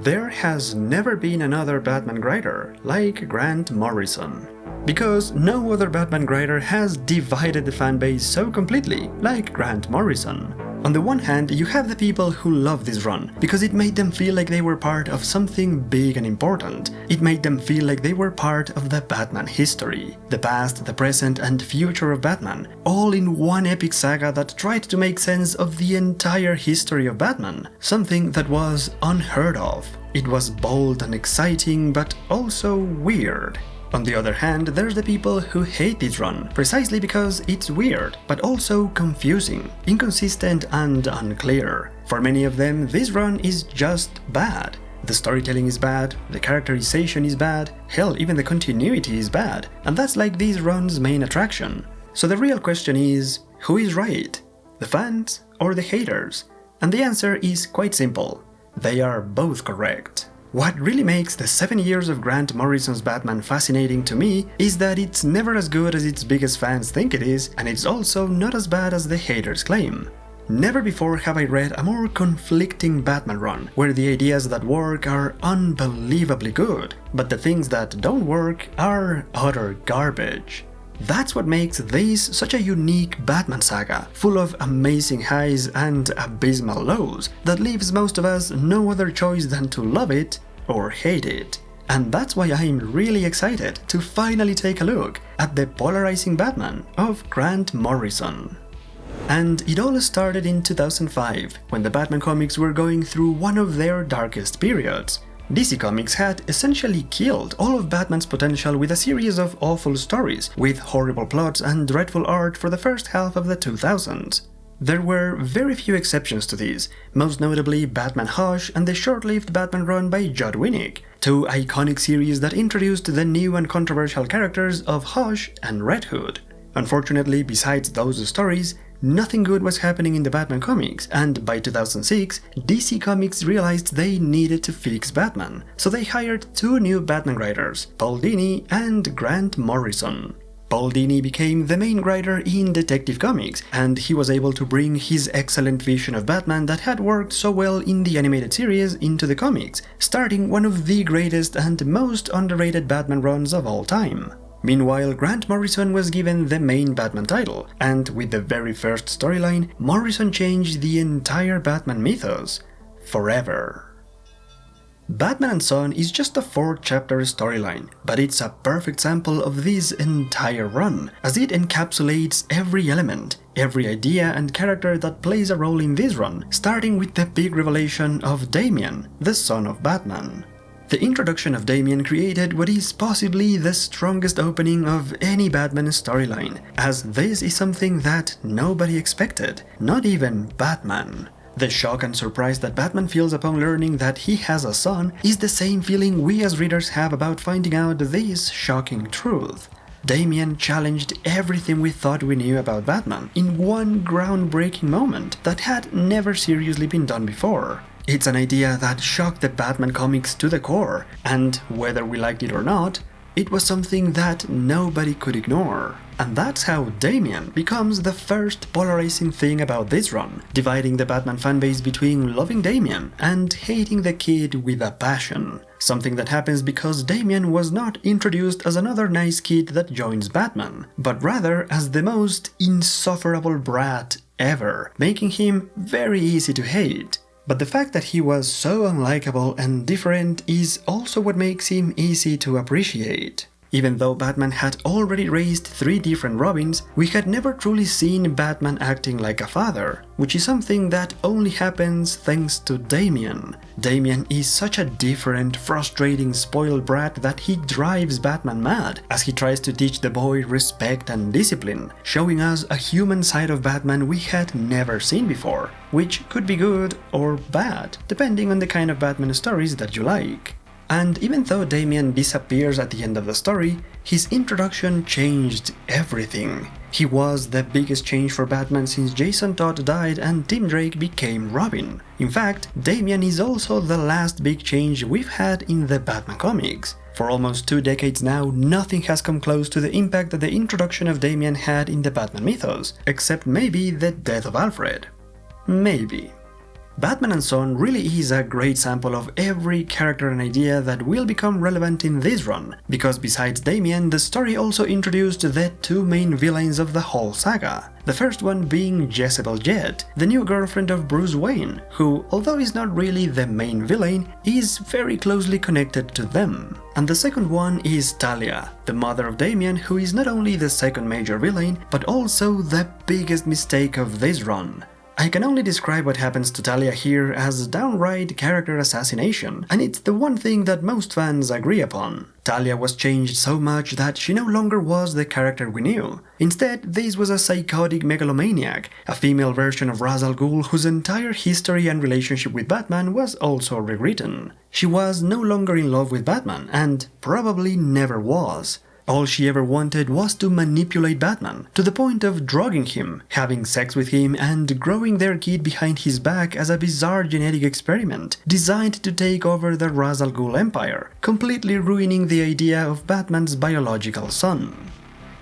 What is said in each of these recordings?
There has never been another Batman writer like Grant Morrison. Because no other Batman writer has divided the fanbase so completely like Grant Morrison. On the one hand, you have the people who love this run, because it made them feel like they were part of something big and important. It made them feel like they were part of the Batman history. The past, the present, and future of Batman, all in one epic saga that tried to make sense of the entire history of Batman, something that was unheard of. It was bold and exciting, but also weird. On the other hand, there's the people who hate this run, precisely because it's weird, but also confusing, inconsistent and unclear. For many of them, this run is just bad. The storytelling is bad, the characterization is bad, hell, even the continuity is bad, and that's like this run's main attraction. So the real question is, who is right? The fans or the haters? And the answer is quite simple. They are both correct. What really makes the 7 years of Grant Morrison's Batman fascinating to me is that it's never as good as its biggest fans think it is, and it's also not as bad as the haters claim. Never before have I read a more conflicting Batman run, where the ideas that work are unbelievably good, but the things that don't work are utter garbage. That's what makes this such a unique Batman saga, full of amazing highs and abysmal lows, that leaves most of us no other choice than to love it or hate it. And that's why I'm really excited to finally take a look at the Polarizing Batman of Grant Morrison. And it all started in 2005, when the Batman comics were going through one of their darkest periods. DC Comics had essentially killed all of Batman's potential with a series of awful stories, with horrible plots and dreadful art for the first half of the 2000s. There were very few exceptions to this, most notably Batman Hush and the short-lived Batman run by Judd Winnick, two iconic series that introduced the new and controversial characters of Hush and Red Hood. Unfortunately, besides those stories, nothing good was happening in the Batman comics, and by 2006, DC Comics realized they needed to fix Batman, so they hired two new Batman writers, Paul Dini and Grant Morrison. Paul Dini became the main writer in Detective Comics, and he was able to bring his excellent vision of Batman that had worked so well in the animated series into the comics, starting one of the greatest and most underrated Batman runs of all time. Meanwhile, Grant Morrison was given the main Batman title, and with the very first storyline, Morrison changed the entire Batman mythos forever. Batman and Son is just a 4-chapter storyline, but it's a perfect sample of this entire run, as it encapsulates every element, every idea and character that plays a role in this run, starting with the big revelation of Damian, the son of Batman. The introduction of Damian created what is possibly the strongest opening of any Batman storyline, as this is something that nobody expected, not even Batman. The shock and surprise that Batman feels upon learning that he has a son is the same feeling we as readers have about finding out this shocking truth. Damian challenged everything we thought we knew about Batman in one groundbreaking moment that had never seriously been done before. It's an idea that shocked the Batman comics to the core, and whether we liked it or not, it was something that nobody could ignore. And that's how Damian becomes the first polarizing thing about this run, dividing the Batman fanbase between loving Damian and hating the kid with a passion. Something that happens because Damian was not introduced as another nice kid that joins Batman, but rather as the most insufferable brat ever, making him very easy to hate. But the fact that he was so unlikable and different is also what makes him easy to appreciate. Even though Batman had already raised 3 different Robins, we had never truly seen Batman acting like a father, which is something that only happens thanks to Damian. Damian is such a different, frustrating, spoiled brat that he drives Batman mad, as he tries to teach the boy respect and discipline, showing us a human side of Batman we had never seen before, which could be good or bad, depending on the kind of Batman stories that you like. And even though Damian disappears at the end of the story, his introduction changed everything. He was the biggest change for Batman since Jason Todd died and Tim Drake became Robin. In fact, Damian is also the last big change we've had in the Batman comics. For almost 2 decades now, nothing has come close to the impact that the introduction of Damian had in the Batman mythos, except maybe the death of Alfred. Maybe. Batman and Son really is a great sample of every character and idea that will become relevant in this run, because besides Damian, the story also introduced the two main villains of the whole saga. The first one being Jezebel Jet, the new girlfriend of Bruce Wayne, who, although is not really the main villain, is very closely connected to them. And the second one is Talia, the mother of Damian, who is not only the second major villain, but also the biggest mistake of this run. I can only describe what happens to Talia here as downright character assassination, and it's the one thing that most fans agree upon. Talia was changed so much that she no longer was the character we knew. Instead, this was a psychotic megalomaniac, a female version of Ra's al Ghul whose entire history and relationship with Batman was also rewritten. She was no longer in love with Batman, and probably never was. All she ever wanted was to manipulate Batman, to the point of drugging him, having sex with him, and growing their kid behind his back as a bizarre genetic experiment designed to take over the Ra's al Ghul empire, completely ruining the idea of Batman's biological son.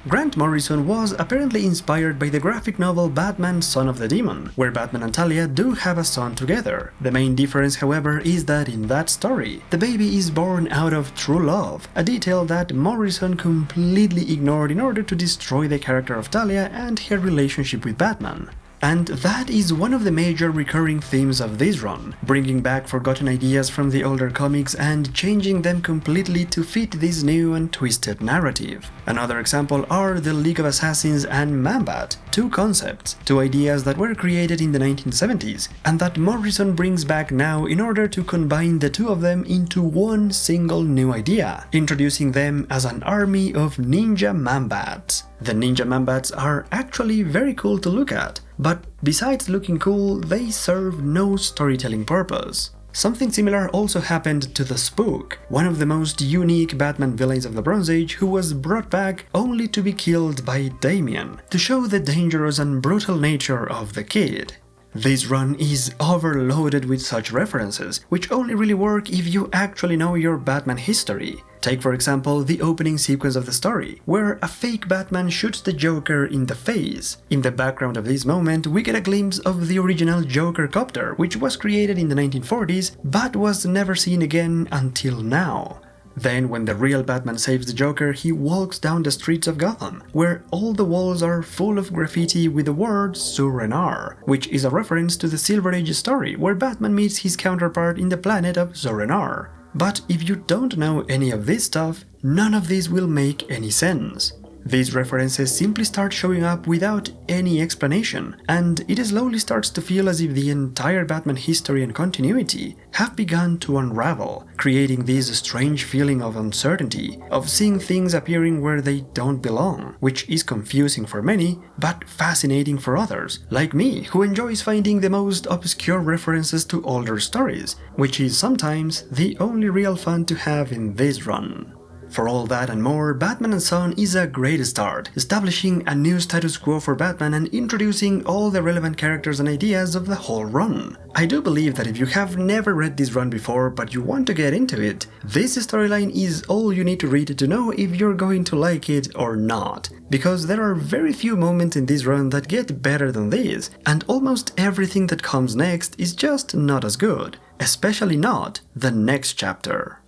Grant Morrison was apparently inspired by the graphic novel Batman Son of the Demon, where Batman and Talia do have a son together. The main difference, however, is that in that story, the baby is born out of true love, a detail that Morrison completely ignored in order to destroy the character of Talia and her relationship with Batman. And that is one of the major recurring themes of this run, bringing back forgotten ideas from the older comics and changing them completely to fit this new and twisted narrative. Another example are the League of Assassins and Man-Bat, two concepts, two ideas that were created in the 1970s, and that Morrison brings back now in order to combine the two of them into one single new idea, introducing them as an army of ninja Man-Bats. The ninja Man-Bats are actually very cool to look at, but besides looking cool, they serve no storytelling purpose. Something similar also happened to the Spook, one of the most unique Batman villains of the Bronze Age, who was brought back only to be killed by Damian, to show the dangerous and brutal nature of the kid. This run is overloaded with such references, which only really work if you actually know your Batman history. Take for example the opening sequence of the story, where a fake Batman shoots the Joker in the face. In the background of this moment we get a glimpse of the original Joker copter, which was created in the 1940s but was never seen again until now. Then, when the real Batman saves the Joker, he walks down the streets of Gotham, where all the walls are full of graffiti with the word Sur-En-Arr, which is a reference to the Silver Age story, where Batman meets his counterpart in the planet of Sur-En-Arr. But if you don't know any of this stuff, none of this will make any sense. These references simply start showing up without any explanation, and it slowly starts to feel as if the entire Batman history and continuity have begun to unravel, creating this strange feeling of uncertainty, of seeing things appearing where they don't belong, which is confusing for many, but fascinating for others, like me, who enjoys finding the most obscure references to older stories, which is sometimes the only real fun to have in this run. For all that and more, Batman and Son is a great start, establishing a new status quo for Batman and introducing all the relevant characters and ideas of the whole run. I do believe that if you have never read this run before but you want to get into it, this storyline is all you need to read to know if you're going to like it or not. Because there are very few moments in this run that get better than this, and almost everything that comes next is just not as good, especially not the next chapter.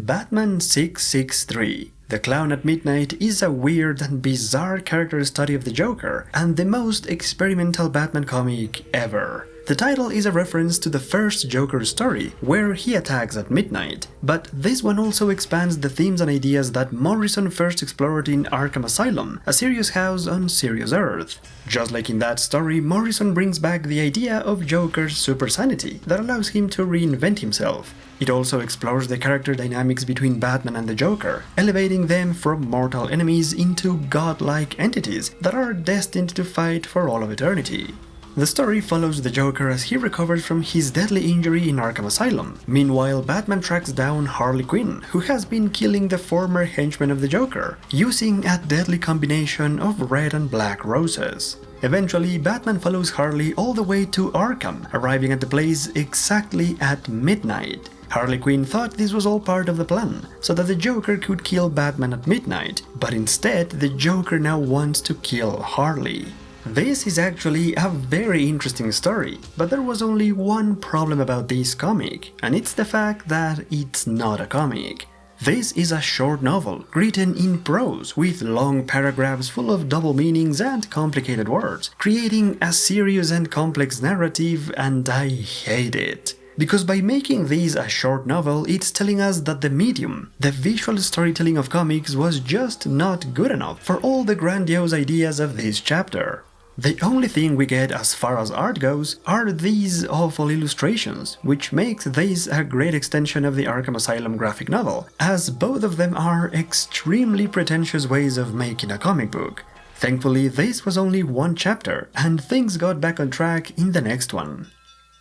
Batman 663. The Clown at Midnight is a weird and bizarre character study of the Joker, and the most experimental Batman comic ever. The title is a reference to the first Joker story, where he attacks at midnight, but this one also expands the themes and ideas that Morrison first explored in Arkham Asylum, a serious house on Sirius Earth. Just like in that story, Morrison brings back the idea of Joker's super sanity that allows him to reinvent himself. It also explores the character dynamics between Batman and the Joker, elevating them from mortal enemies into godlike entities that are destined to fight for all of eternity. The story follows the Joker as he recovers from his deadly injury in Arkham Asylum. Meanwhile, Batman tracks down Harley Quinn, who has been killing the former henchman of the Joker, using a deadly combination of red and black roses. Eventually, Batman follows Harley all the way to Arkham, arriving at the place exactly at midnight. Harley Quinn thought this was all part of the plan, so that the Joker could kill Batman at midnight, but instead the Joker now wants to kill Harley. This is actually a very interesting story, but there was only one problem about this comic, and it's the fact that it's not a comic. This is a short novel, written in prose, with long paragraphs full of double meanings and complicated words, creating a serious and complex narrative, and I hate it. Because by making this a short novel, it's telling us that the medium, the visual storytelling of comics, was just not good enough for all the grandiose ideas of this chapter. The only thing we get as far as art goes are these awful illustrations, which makes this a great extension of the Arkham Asylum graphic novel, as both of them are extremely pretentious ways of making a comic book. Thankfully, this was only one chapter, and things got back on track in the next one.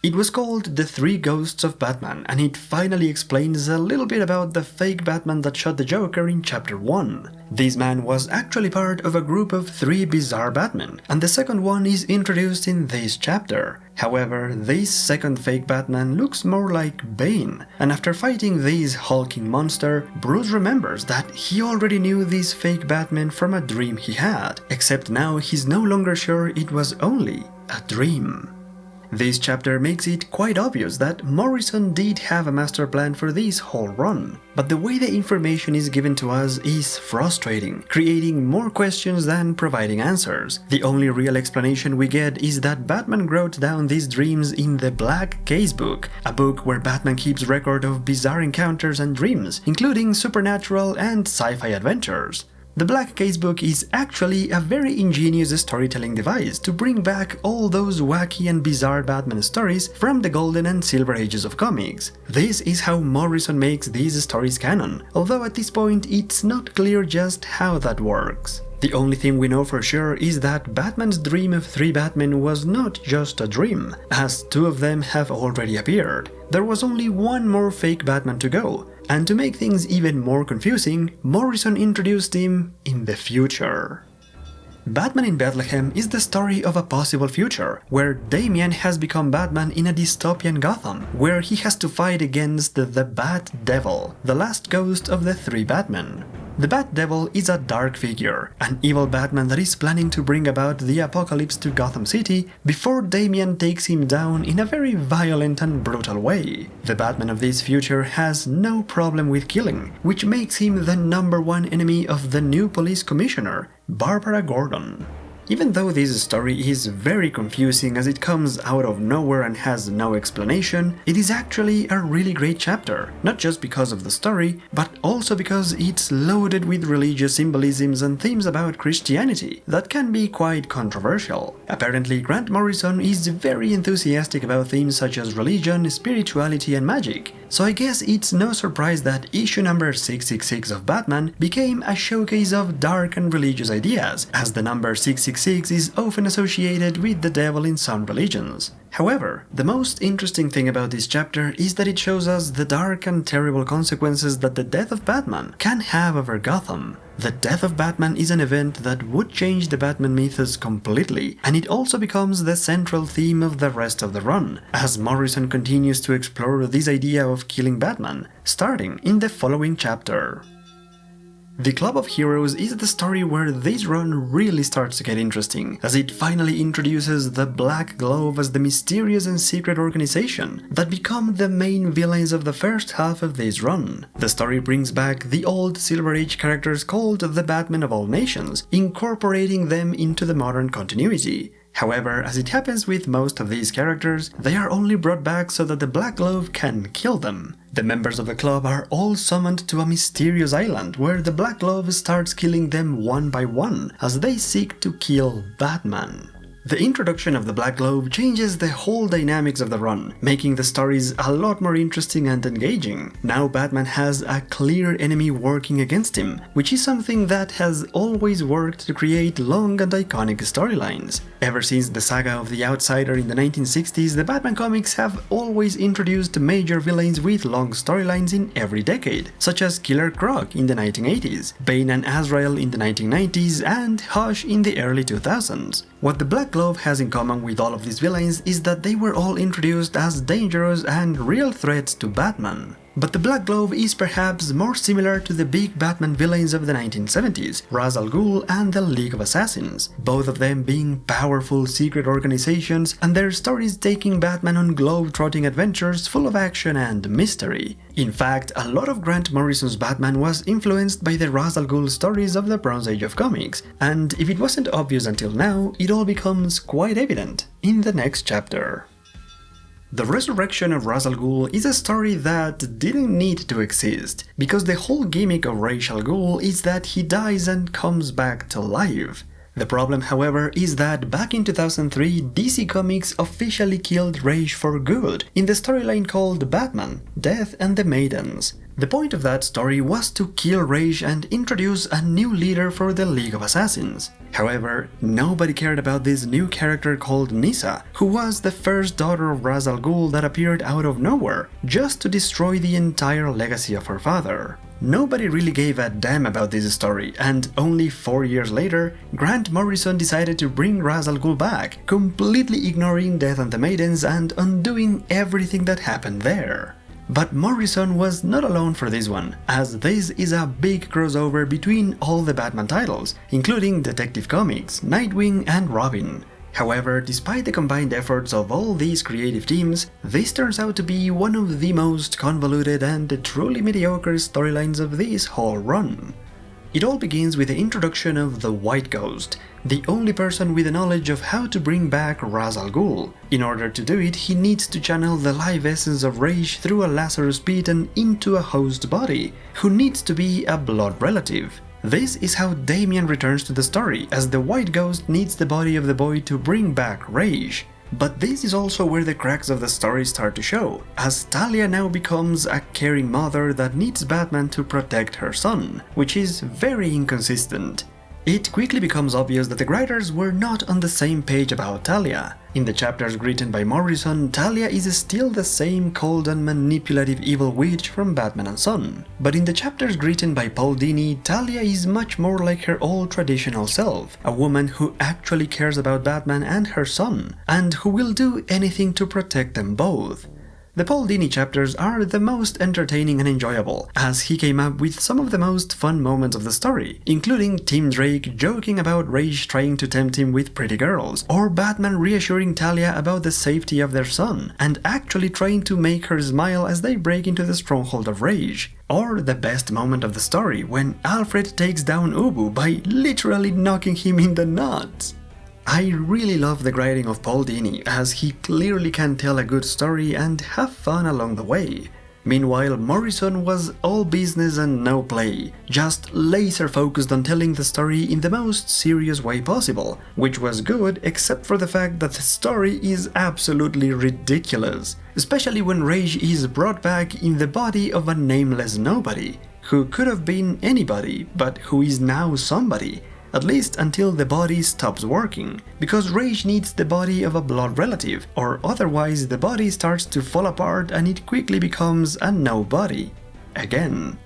It was called The Three Ghosts of Batman, and it finally explains a little bit about the fake Batman that shot the Joker in Chapter 1. This man was actually part of a group of 3 bizarre Batmen, and the second one is introduced in this chapter. However, this second fake Batman looks more like Bane, and after fighting this hulking monster, Bruce remembers that he already knew this fake Batman from a dream he had, except now he's no longer sure it was only a dream. This chapter makes it quite obvious that Morrison did have a master plan for this whole run, but the way the information is given to us is frustrating, creating more questions than providing answers. The only real explanation we get is that Batman wrote down these dreams in the Black Case book, a book where Batman keeps record of bizarre encounters and dreams, including supernatural and sci-fi adventures. The Black Case book is actually a very ingenious storytelling device to bring back all those wacky and bizarre Batman stories from the golden and silver ages of comics. This is how Morrison makes these stories canon, although at this point it's not clear just how that works. The only thing we know for sure is that Batman's dream of 3 Batmen was not just a dream, as 2 of them have already appeared. There was only one more fake Batman to go, and to make things even more confusing, Morrison introduced him in the future. Batman in Bethlehem is the story of a possible future, where Damian has become Batman in a dystopian Gotham, where he has to fight against the Bat Devil, the last ghost of the 3 Batmen. The Bat Devil is a dark figure, an evil Batman that is planning to bring about the apocalypse to Gotham City before Damian takes him down in a very violent and brutal way. The Batman of this future has no problem with killing, which makes him the #1 enemy of the new police commissioner, Barbara Gordon. Even though this story is very confusing as it comes out of nowhere and has no explanation, it is actually a really great chapter, not just because of the story, but also because it's loaded with religious symbolisms and themes about Christianity that can be quite controversial. Apparently, Grant Morrison is very enthusiastic about themes such as religion, spirituality and magic, so I guess it's no surprise that issue number 666 of Batman became a showcase of dark and religious ideas, as the number 666 is often associated with the devil in some religions. However, the most interesting thing about this chapter is that it shows us the dark and terrible consequences that the death of Batman can have over Gotham. The death of Batman is an event that would change the Batman mythos completely, and it also becomes the central theme of the rest of the run, as Morrison continues to explore this idea of killing Batman, starting in the following chapter. The Club of Heroes is the story where this run really starts to get interesting, as it finally introduces the Black Glove as the mysterious and secret organization that become the main villains of the first half of this run. The story brings back the old Silver Age characters called the Batman of all Nations, incorporating them into the modern continuity. However, as it happens with most of these characters, they are only brought back so that the Black Glove can kill them. The members of the club are all summoned to a mysterious island where the Black Glove starts killing them one by one as they seek to kill Batman. The introduction of the Black Glove changes the whole dynamics of the run, making the stories a lot more interesting and engaging. Now Batman has a clear enemy working against him, which is something that has always worked to create long and iconic storylines. Ever since the saga of The Outsider in the 1960s, the Batman comics have always introduced major villains with long storylines in every decade, such as Killer Croc in the 1980s, Bane and Azrael in the 1990s, and Hush in the early 2000s. What the Black Glove has in common with all of these villains is that they were all introduced as dangerous and real threats to Batman. But the Black Glove is perhaps more similar to the big Batman villains of the 1970s, Ra's al Ghul and the League of Assassins, both of them being powerful secret organizations and their stories taking Batman on globe-trotting adventures full of action and mystery. In fact, a lot of Grant Morrison's Batman was influenced by the Ra's al Ghul stories of the Bronze Age of comics, and if it wasn't obvious until now, it all becomes quite evident in the next chapter. The resurrection of Ra's al Ghul is a story that didn't need to exist, because the whole gimmick of Ra's al Ghul is that he dies and comes back to life. The problem, however, is that back in 2003, DC Comics officially killed Ra's for good in the storyline called Batman, Death and the Maidens. The point of that story was to kill Ra's and introduce a new leader for the League of Assassins. However, nobody cared about this new character called Nyssa, who was the first daughter of Ra's al Ghul that appeared out of nowhere, just to destroy the entire legacy of her father. Nobody really gave a damn about this story, and only 4 years later, Grant Morrison decided to bring Ra's al Ghul back, completely ignoring Death and the Maidens and undoing everything that happened there. But Morrison was not alone for this one, as this is a big crossover between all the Batman titles, including Detective Comics, Nightwing and Robin. However, despite the combined efforts of all these creative teams, this turns out to be one of the most convoluted and truly mediocre storylines of this whole run. It all begins with the introduction of the White Ghost, the only person with the knowledge of how to bring back Ra's al Ghul. In order to do it, he needs to channel the life essence of Ra's through a Lazarus pit and into a host body, who needs to be a blood relative. This is how Damian returns to the story, as the White Ghost needs the body of the boy to bring back Ra's. But this is also where the cracks of the story start to show, as Talia now becomes a caring mother that needs Batman to protect her son, which is very inconsistent. It quickly becomes obvious that the writers were not on the same page about Talia. In the chapters written by Morrison, Talia is still the same cold and manipulative evil witch from Batman and Son. But in the chapters written by Paul Dini, Talia is much more like her old traditional self, a woman who actually cares about Batman and her son, and who will do anything to protect them both. The Paul Dini chapters are the most entertaining and enjoyable, as he came up with some of the most fun moments of the story, including Tim Drake joking about Ra's trying to tempt him with pretty girls, or Batman reassuring Talia about the safety of their son, and actually trying to make her smile as they break into the stronghold of Ra's. Or the best moment of the story, when Alfred takes down Ubu by literally knocking him in the nuts. I really love the writing of Paul Dini, as he clearly can tell a good story and have fun along the way. Meanwhile, Morrison was all business and no play, just laser focused on telling the story in the most serious way possible, which was good except for the fact that the story is absolutely ridiculous, especially when Ra's is brought back in the body of a nameless nobody, who could have been anybody, but who is now somebody. At least until the body stops working, because Ra's needs the body of a blood relative, or otherwise the body starts to fall apart and it quickly becomes a nobody. Again.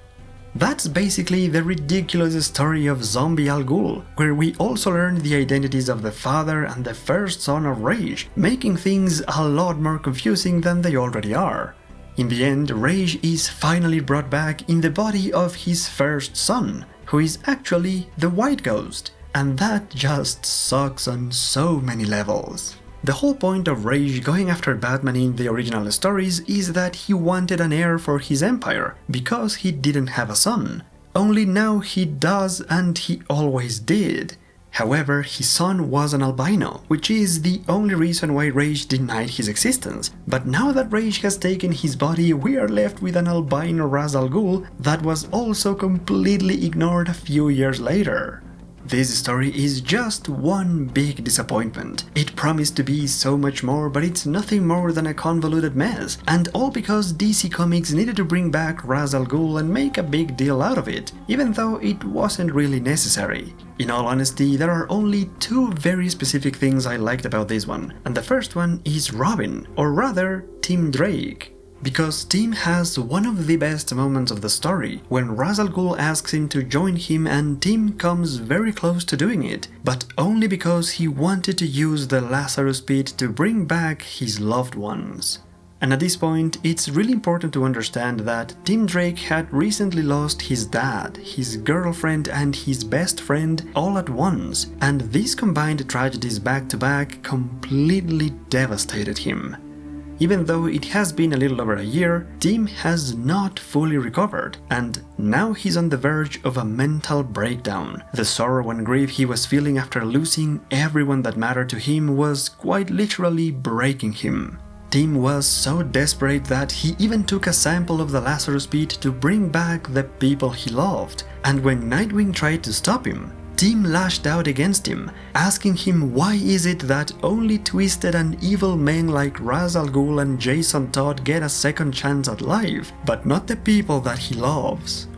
That's basically the ridiculous story of Zombie Al Ghul, where we also learn the identities of the father and the first son of Ra's, making things a lot more confusing than they already are. In the end, Ra's is finally brought back in the body of his first son, who is actually the White Ghost, and that just sucks on so many levels. The whole point of Ra's going after Batman in the original stories is that he wanted an heir for his empire, because he didn't have a son. Only now he does, and he always did. However, his son was an albino, which is the only reason why Ra's denied his existence. But now that Ra's has taken his body, we are left with an albino Ra's al Ghul that was also completely ignored a few years later. This story is just one big disappointment. It promised to be so much more, but it's nothing more than a convoluted mess, and all because DC Comics needed to bring back Ra's al Ghul and make a big deal out of it, even though it wasn't really necessary. In all honesty, there are only two very specific things I liked about this one, and the first one is Robin, or rather, Tim Drake. Because Tim has one of the best moments of the story, when Ra's al Ghul asks him to join him and Tim comes very close to doing it, but only because he wanted to use the Lazarus pit to bring back his loved ones. And at this point, it's really important to understand that Tim Drake had recently lost his dad, his girlfriend and his best friend all at once, and these combined tragedies back to back completely devastated him. Even though it has been a little over a year, Tim has not fully recovered, and now he's on the verge of a mental breakdown. The sorrow and grief he was feeling after losing everyone that mattered to him was quite literally breaking him. Tim was so desperate that he even took a sample of the Lazarus Pit to bring back the people he loved, and when Nightwing tried to stop him, Tim lashed out against him, asking him why is it that only twisted and evil men like Ra's al Ghul and Jason Todd get a second chance at life, but not the people that he loves.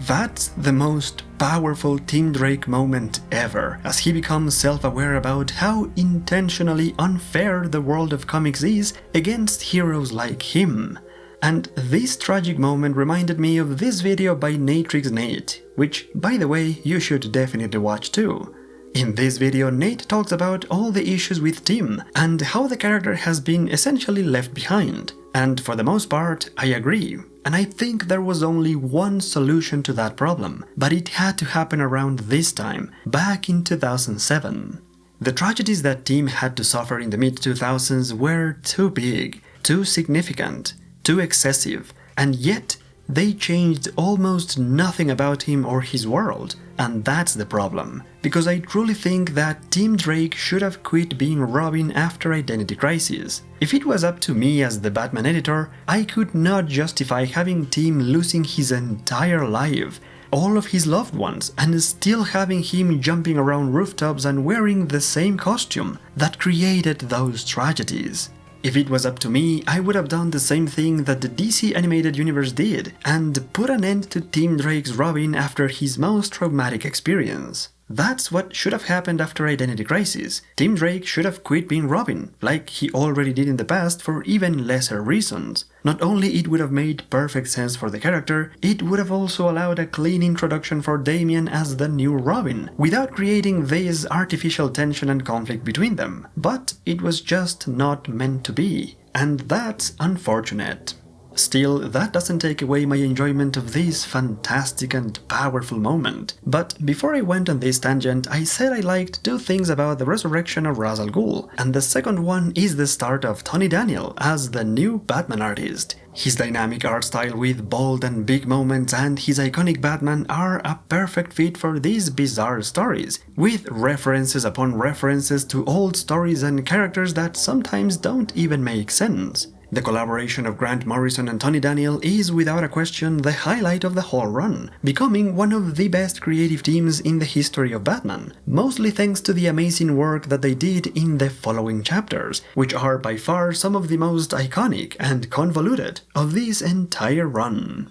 That's the most powerful Tim Drake moment ever, as he becomes self-aware about how intentionally unfair the world of comics is against heroes like him. And this tragic moment reminded me of this video by Natrix Nate, which, by the way, you should definitely watch too. In this video, Nate talks about all the issues with Tim and how the character has been essentially left behind. And for the most part, I agree. And I think there was only one solution to that problem, but it had to happen around this time, back in 2007. The tragedies that Tim had to suffer in the mid-2000s were too big, too significant, too excessive, and yet they changed almost nothing about him or his world, and that's the problem. Because I truly think that Tim Drake should have quit being Robin after Identity Crisis. If it was up to me as the Batman editor, I could not justify having Tim losing his entire life, all of his loved ones, and still having him jumping around rooftops and wearing the same costume that created those tragedies. If it was up to me, I would have done the same thing that the DC animated universe did, and put an end to Tim Drake's Robin after his most traumatic experience. That's what should have happened after Identity Crisis. Tim Drake should have quit being Robin, like he already did in the past for even lesser reasons. Not only it would have made perfect sense for the character, it would have also allowed a clean introduction for Damian as the new Robin, without creating this artificial tension and conflict between them. But it was just not meant to be, and that's unfortunate. Still, that doesn't take away my enjoyment of this fantastic and powerful moment. But before I went on this tangent, I said I liked two things about the resurrection of Ra's al Ghul, and the second one is the start of Tony Daniel as the new Batman artist. His dynamic art style with bold and big moments and his iconic Batman are a perfect fit for these bizarre stories, with references upon references to old stories and characters that sometimes don't even make sense. The collaboration of Grant Morrison and Tony Daniel is without a question the highlight of the whole run, becoming one of the best creative teams in the history of Batman, mostly thanks to the amazing work that they did in the following chapters, which are by far some of the most iconic and convoluted of this entire run.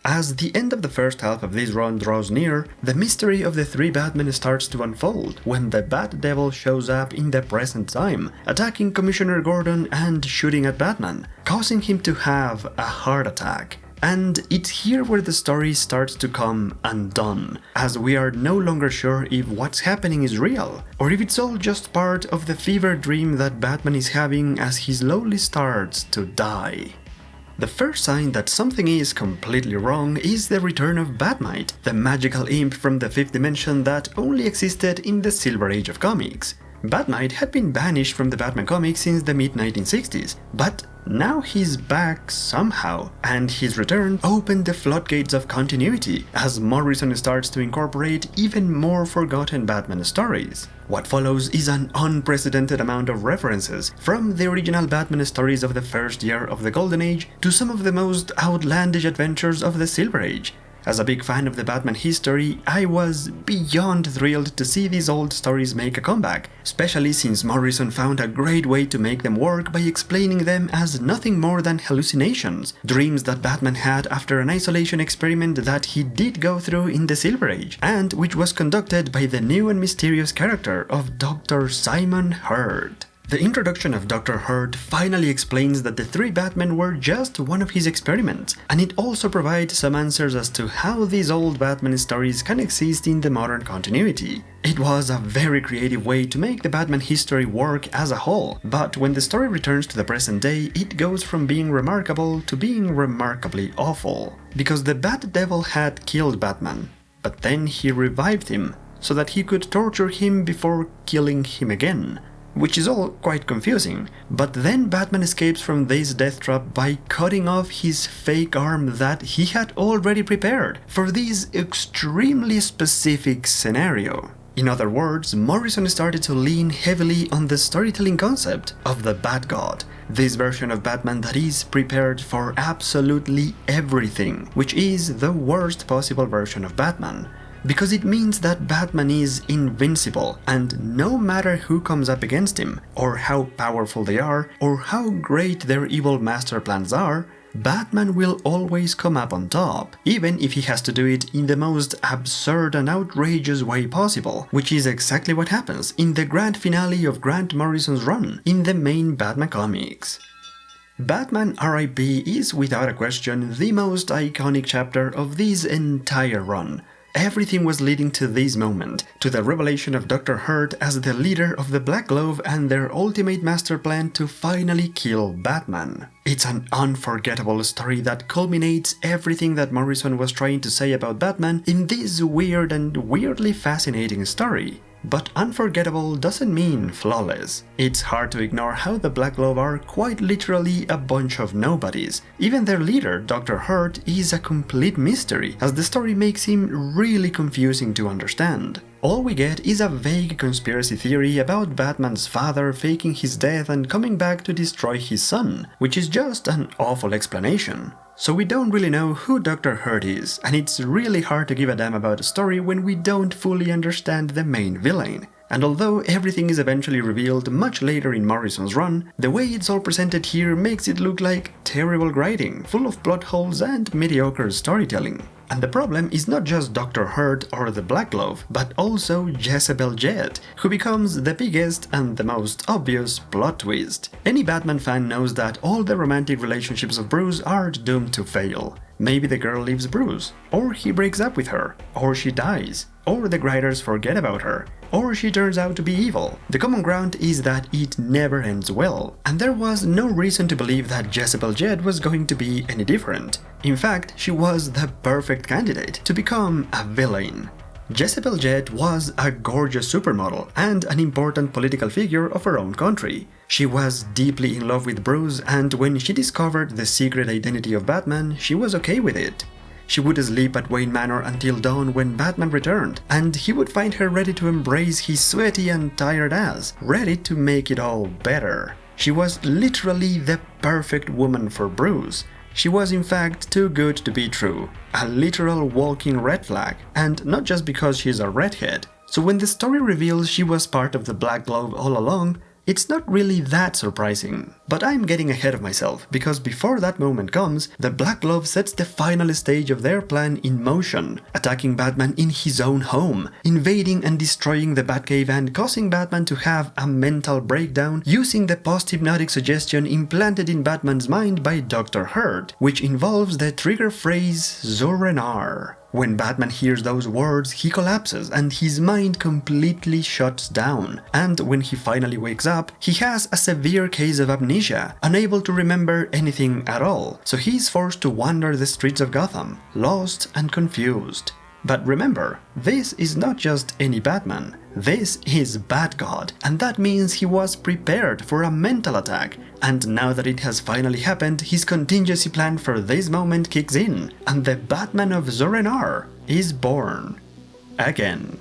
As the end of the first half of this run draws near, the mystery of the three Batmen starts to unfold when the Bat Devil shows up in the present time, attacking Commissioner Gordon and shooting at Batman, causing him to have a heart attack. And it's here where the story starts to come undone, as we are no longer sure if what's happening is real, or if it's all just part of the fever dream that Batman is having as he slowly starts to die. The first sign that something is completely wrong is the return of Batmite, the magical imp from the fifth dimension that only existed in the Silver Age of comics. Batmite had been banished from the Batman comics since the mid-1960s, but now he's back somehow, and his return opened the floodgates of continuity as Morrison starts to incorporate even more forgotten Batman stories. What follows is an unprecedented amount of references, from the original Batman stories of the first year of the Golden Age to some of the most outlandish adventures of the Silver Age. As a big fan of the Batman history, I was beyond thrilled to see these old stories make a comeback, especially since Morrison found a great way to make them work by explaining them as nothing more than hallucinations, dreams that Batman had after an isolation experiment that he did go through in the Silver Age, and which was conducted by the new and mysterious character of Dr. Simon Hurd. The introduction of Dr. Hurt finally explains that the three Batmen were just one of his experiments, and it also provides some answers as to how these old Batman stories can exist in the modern continuity. It was a very creative way to make the Batman history work as a whole, but when the story returns to the present day, it goes from being remarkable to being remarkably awful. Because the Bat Devil had killed Batman, but then he revived him, so that he could torture him before killing him again. Which is all quite confusing, but then Batman escapes from this death trap by cutting off his fake arm that he had already prepared for this extremely specific scenario. In other words, Morrison started to lean heavily on the storytelling concept of the Bat God, this version of Batman that is prepared for absolutely everything, which is the worst possible version of Batman. Because it means that Batman is invincible, and no matter who comes up against him, or how powerful they are, or how great their evil master plans are, Batman will always come up on top, even if he has to do it in the most absurd and outrageous way possible, which is exactly what happens in the grand finale of Grant Morrison's run in the main Batman comics. Batman R.I.P. is without a question the most iconic chapter of this entire run. Everything was leading to this moment, to the revelation of Dr. Hurt as the leader of the Black Glove and their ultimate master plan to finally kill Batman. It's an unforgettable story that culminates everything that Morrison was trying to say about Batman in this weird and weirdly fascinating story. But unforgettable doesn't mean flawless. It's hard to ignore how the Black Glove are quite literally a bunch of nobodies. Even their leader, Dr. Hurt, is a complete mystery, as the story makes him really confusing to understand. All we get is a vague conspiracy theory about Batman's father faking his death and coming back to destroy his son, which is just an awful explanation. So we don't really know who Dr. Hurt is, and it's really hard to give a damn about a story when we don't fully understand the main villain. And although everything is eventually revealed much later in Morrison's run, the way it's all presented here makes it look like terrible writing, full of plot holes and mediocre storytelling. And the problem is not just Dr. Hurt or the Black Glove, but also Jezebel Jet, who becomes the biggest and the most obvious plot twist. Any Batman fan knows that all the romantic relationships of Bruce are doomed to fail. Maybe the girl leaves Bruce, or he breaks up with her, or she dies, or the writers forget about her, or she turns out to be evil. The common ground is that it never ends well, and there was no reason to believe that Jezebel Jet was going to be any different. In fact, she was the perfect candidate to become a villain. Jezebel Jet was a gorgeous supermodel and an important political figure of her own country. She was deeply in love with Bruce, and when she discovered the secret identity of Batman, she was okay with it. She would sleep at Wayne Manor until dawn when Batman returned, and he would find her ready to embrace his sweaty and tired ass, ready to make it all better. She was literally the perfect woman for Bruce. She was in fact too good to be true, a literal walking red flag, and not just because she's a redhead. So when the story reveals she was part of the Black Glove all along, it's not really that surprising. But I'm getting ahead of myself, because before that moment comes, the Black Glove sets the final stage of their plan in motion, attacking Batman in his own home, invading and destroying the Batcave and causing Batman to have a mental breakdown using the post-hypnotic suggestion implanted in Batman's mind by Dr. Hurt, which involves the trigger phrase Zur-En-Arr. When Batman hears those words, he collapses and his mind completely shuts down, and when he finally wakes up, he has a severe case of amnesia, unable to remember anything at all, so he's forced to wander the streets of Gotham, lost and confused. But remember, this is not just any Batman. This is Bat-God, and that means he was prepared for a mental attack, and now that it has finally happened, his contingency plan for this moment kicks in, and the Batman of Zur-En-Arr is born. Again.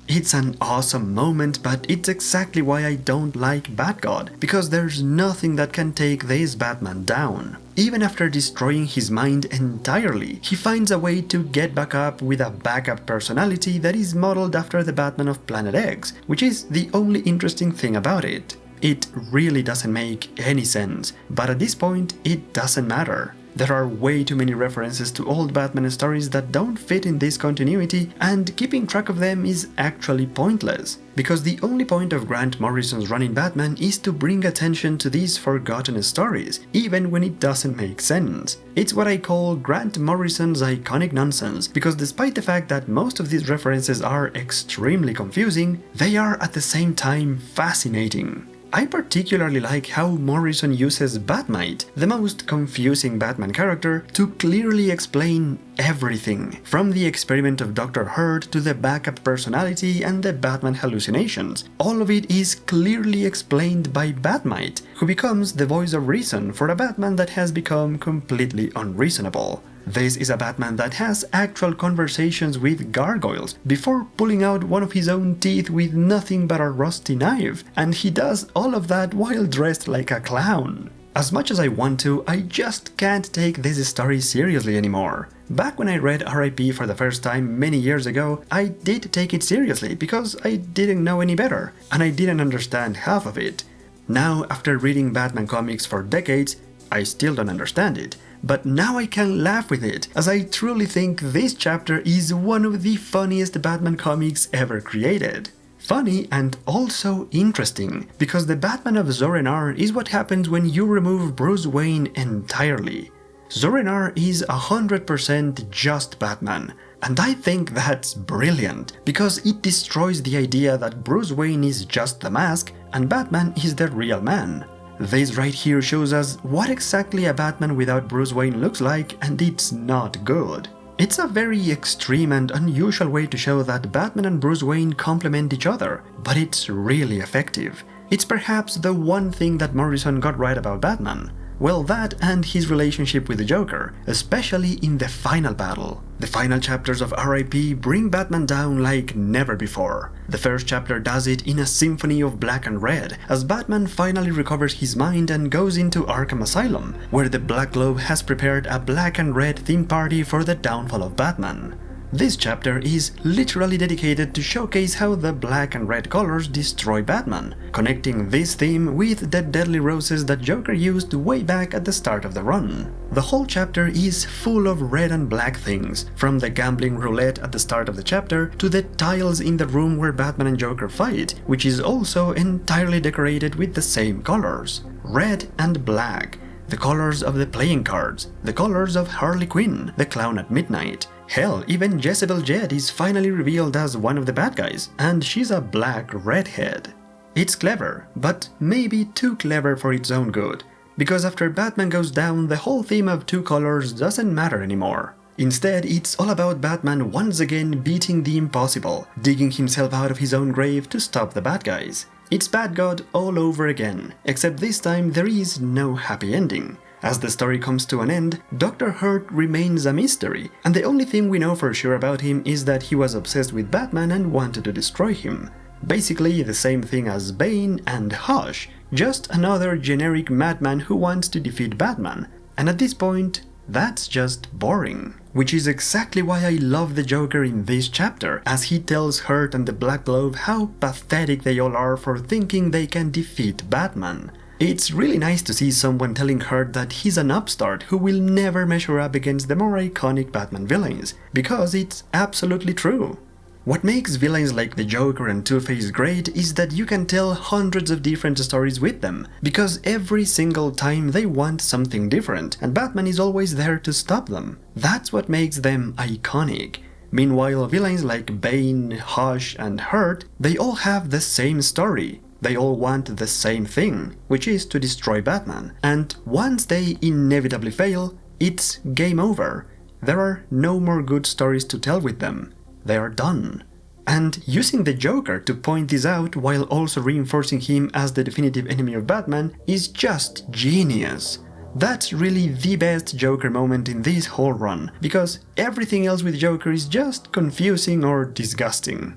It's an awesome moment, but it's exactly why I don't like Bat-God, because there's nothing that can take this Batman down. Even after destroying his mind entirely, he finds a way to get back up with a backup personality that is modeled after the Batman of Planet X, which is the only interesting thing about it. It really doesn't make any sense, but at this point, it doesn't matter. There are way too many references to old Batman stories that don't fit in this continuity, and keeping track of them is actually pointless, because the only point of Grant Morrison's run in Batman is to bring attention to these forgotten stories, even when it doesn't make sense. It's what I call Grant Morrison's iconic nonsense, because despite the fact that most of these references are extremely confusing, they are at the same time fascinating. I particularly like how Morrison uses Batmite, the most confusing Batman character, to clearly explain everything, from the experiment of Dr. Hurt to the backup personality and the Batman hallucinations. All of it is clearly explained by Batmite, who becomes the voice of reason for a Batman that has become completely unreasonable. This is a Batman that has actual conversations with gargoyles before pulling out one of his own teeth with nothing but a rusty knife, and he does all of that while dressed like a clown. As much as I want to, I just can't take this story seriously anymore. Back when I read R.I.P. for the first time many years ago, I did take it seriously because I didn't know any better, and I didn't understand half of it. Now, after reading Batman comics for decades, I still don't understand it. But now I can laugh with it, as I truly think this chapter is one of the funniest Batman comics ever created. Funny and also interesting, because the Batman of Zur-En-Arrh is what happens when you remove Bruce Wayne entirely. Zur-En-Arrh is 100% just Batman, and I think that's brilliant, because it destroys the idea that Bruce Wayne is just the mask and Batman is the real man. This right here shows us what exactly a Batman without Bruce Wayne looks like, and it's not good. It's a very extreme and unusual way to show that Batman and Bruce Wayne complement each other, but it's really effective. It's perhaps the one thing that Morrison got right about Batman. Well, that and his relationship with the Joker, especially in the final battle. The final chapters of R.I.P. bring Batman down like never before. The first chapter does it in a symphony of black and red, as Batman finally recovers his mind and goes into Arkham Asylum, where the Black Glove has prepared a black and red theme party for the downfall of Batman. This chapter is literally dedicated to showcase how the black and red colors destroy Batman, connecting this theme with the deadly roses that Joker used way back at the start of the run. The whole chapter is full of red and black things, from the gambling roulette at the start of the chapter to the tiles in the room where Batman and Joker fight, which is also entirely decorated with the same colors, red and black. The colors of the playing cards, the colors of Harley Quinn, the Clown at Midnight. Hell, even Jezebel Jed is finally revealed as one of the bad guys, and she's a black redhead. It's clever, but maybe too clever for its own good, because after Batman goes down, the whole theme of two colors doesn't matter anymore. Instead, it's all about Batman once again beating the impossible, digging himself out of his own grave to stop the bad guys. It's Bat God all over again, except this time there is no happy ending. As the story comes to an end, Dr. Hurt remains a mystery, and the only thing we know for sure about him is that he was obsessed with Batman and wanted to destroy him. Basically the same thing as Bane and Hush, just another generic madman who wants to defeat Batman, and at this point, that's just boring. Which is exactly why I love the Joker in this chapter, as he tells Hurt and the Black Glove how pathetic they all are for thinking they can defeat Batman. It's really nice to see someone telling Hurt that he's an upstart who will never measure up against the more iconic Batman villains, because it's absolutely true. What makes villains like the Joker and Two-Face great is that you can tell hundreds of different stories with them, because every single time they want something different, and Batman is always there to stop them. That's what makes them iconic. Meanwhile, villains like Bane, Hush, and Hurt, they all have the same story. They all want the same thing, which is to destroy Batman, and once they inevitably fail, it's game over. There are no more good stories to tell with them. They are done. And using the Joker to point this out while also reinforcing him as the definitive enemy of Batman is just genius. That's really the best Joker moment in this whole run, because everything else with Joker is just confusing or disgusting.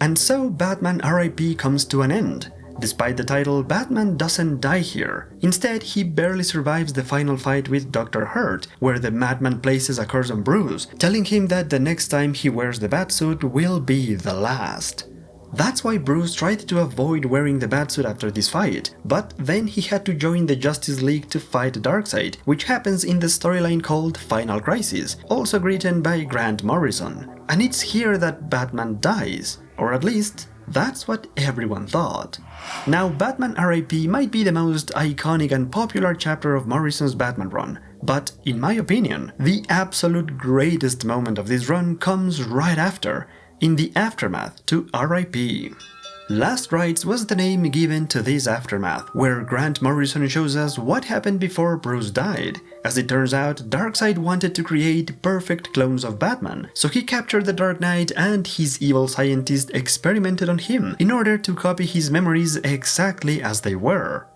And so Batman R.I.P. comes to an end. Despite the title, Batman doesn't die here. Instead, he barely survives the final fight with Dr. Hurt, where the madman places a curse on Bruce, telling him that the next time he wears the Batsuit will be the last. That's why Bruce tried to avoid wearing the Batsuit after this fight, but then he had to join the Justice League to fight Darkseid, which happens in the storyline called Final Crisis, also written by Grant Morrison. And it's here that Batman dies, or at least that's what everyone thought. Now, Batman R.I.P. might be the most iconic and popular chapter of Morrison's Batman run, but in my opinion, the absolute greatest moment of this run comes right after, in the aftermath to R.I.P. Last Rites was the name given to this aftermath, where Grant Morrison shows us what happened before Bruce died. As it turns out, Darkseid wanted to create perfect clones of Batman, so he captured the Dark Knight and his evil scientist experimented on him in order to copy his memories exactly as they were.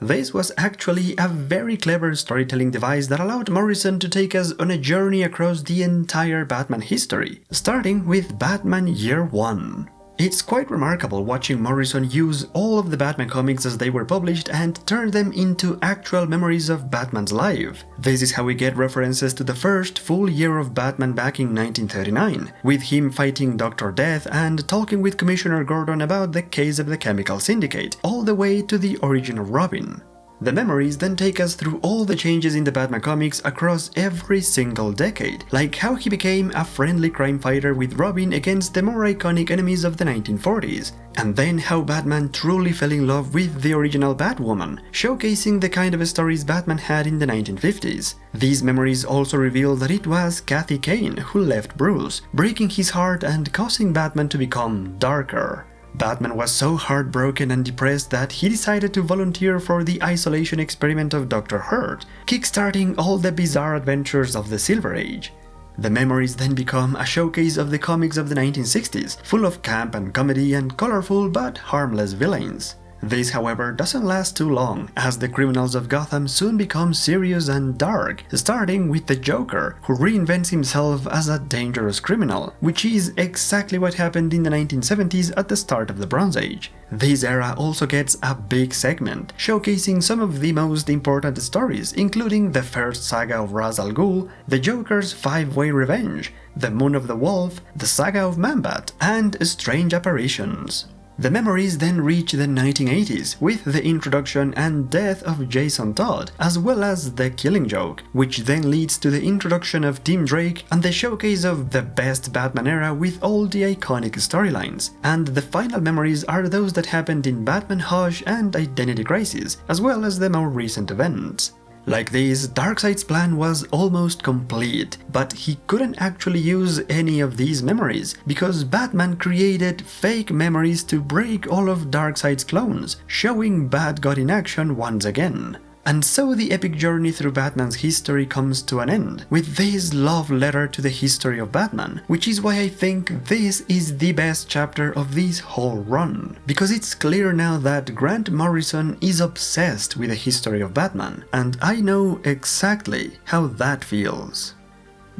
This was actually a very clever storytelling device that allowed Morrison to take us on a journey across the entire Batman history, starting with Batman Year 1. It's quite remarkable watching Morrison use all of the Batman comics as they were published and turn them into actual memories of Batman's life. This is how we get references to the first full year of Batman back in 1939, with him fighting Dr. Death and talking with Commissioner Gordon about the case of the Chemical Syndicate, all the way to the original Robin. The memories then take us through all the changes in the Batman comics across every single decade, like how he became a friendly crime fighter with Robin against the more iconic enemies of the 1940s, and then how Batman truly fell in love with the original Batwoman, showcasing the kind of stories Batman had in the 1950s. These memories also reveal that it was Kathy Kane who left Bruce, breaking his heart and causing Batman to become darker. Batman was so heartbroken and depressed that he decided to volunteer for the isolation experiment of Dr. Hurt, kickstarting all the bizarre adventures of the Silver Age. The memories then become a showcase of the comics of the 1960s, full of camp and comedy and colorful but harmless villains. This, however, doesn't last too long, as the criminals of Gotham soon become serious and dark, starting with the Joker, who reinvents himself as a dangerous criminal, which is exactly what happened in the 1970s at the start of the Bronze Age. This era also gets a big segment, showcasing some of the most important stories, including the first saga of Ra's al Ghul, the Joker's five-way revenge, the Moon of the Wolf, the saga of Man-Bat, and Strange Apparitions. The memories then reach the 1980s with the introduction and death of Jason Todd, as well as the Killing Joke, which then leads to the introduction of Tim Drake and the showcase of the best Batman era with all the iconic storylines. And the final memories are those that happened in Batman Hush and Identity Crisis, as well as the more recent events. Like this, Darkseid's plan was almost complete, but he couldn't actually use any of these memories, because Batman created fake memories to break all of Darkseid's clones, showing Bat-God in action once again. And so the epic journey through Batman's history comes to an end, with this love letter to the history of Batman, which is why I think this is the best chapter of this whole run. Because it's clear now that Grant Morrison is obsessed with the history of Batman, and I know exactly how that feels.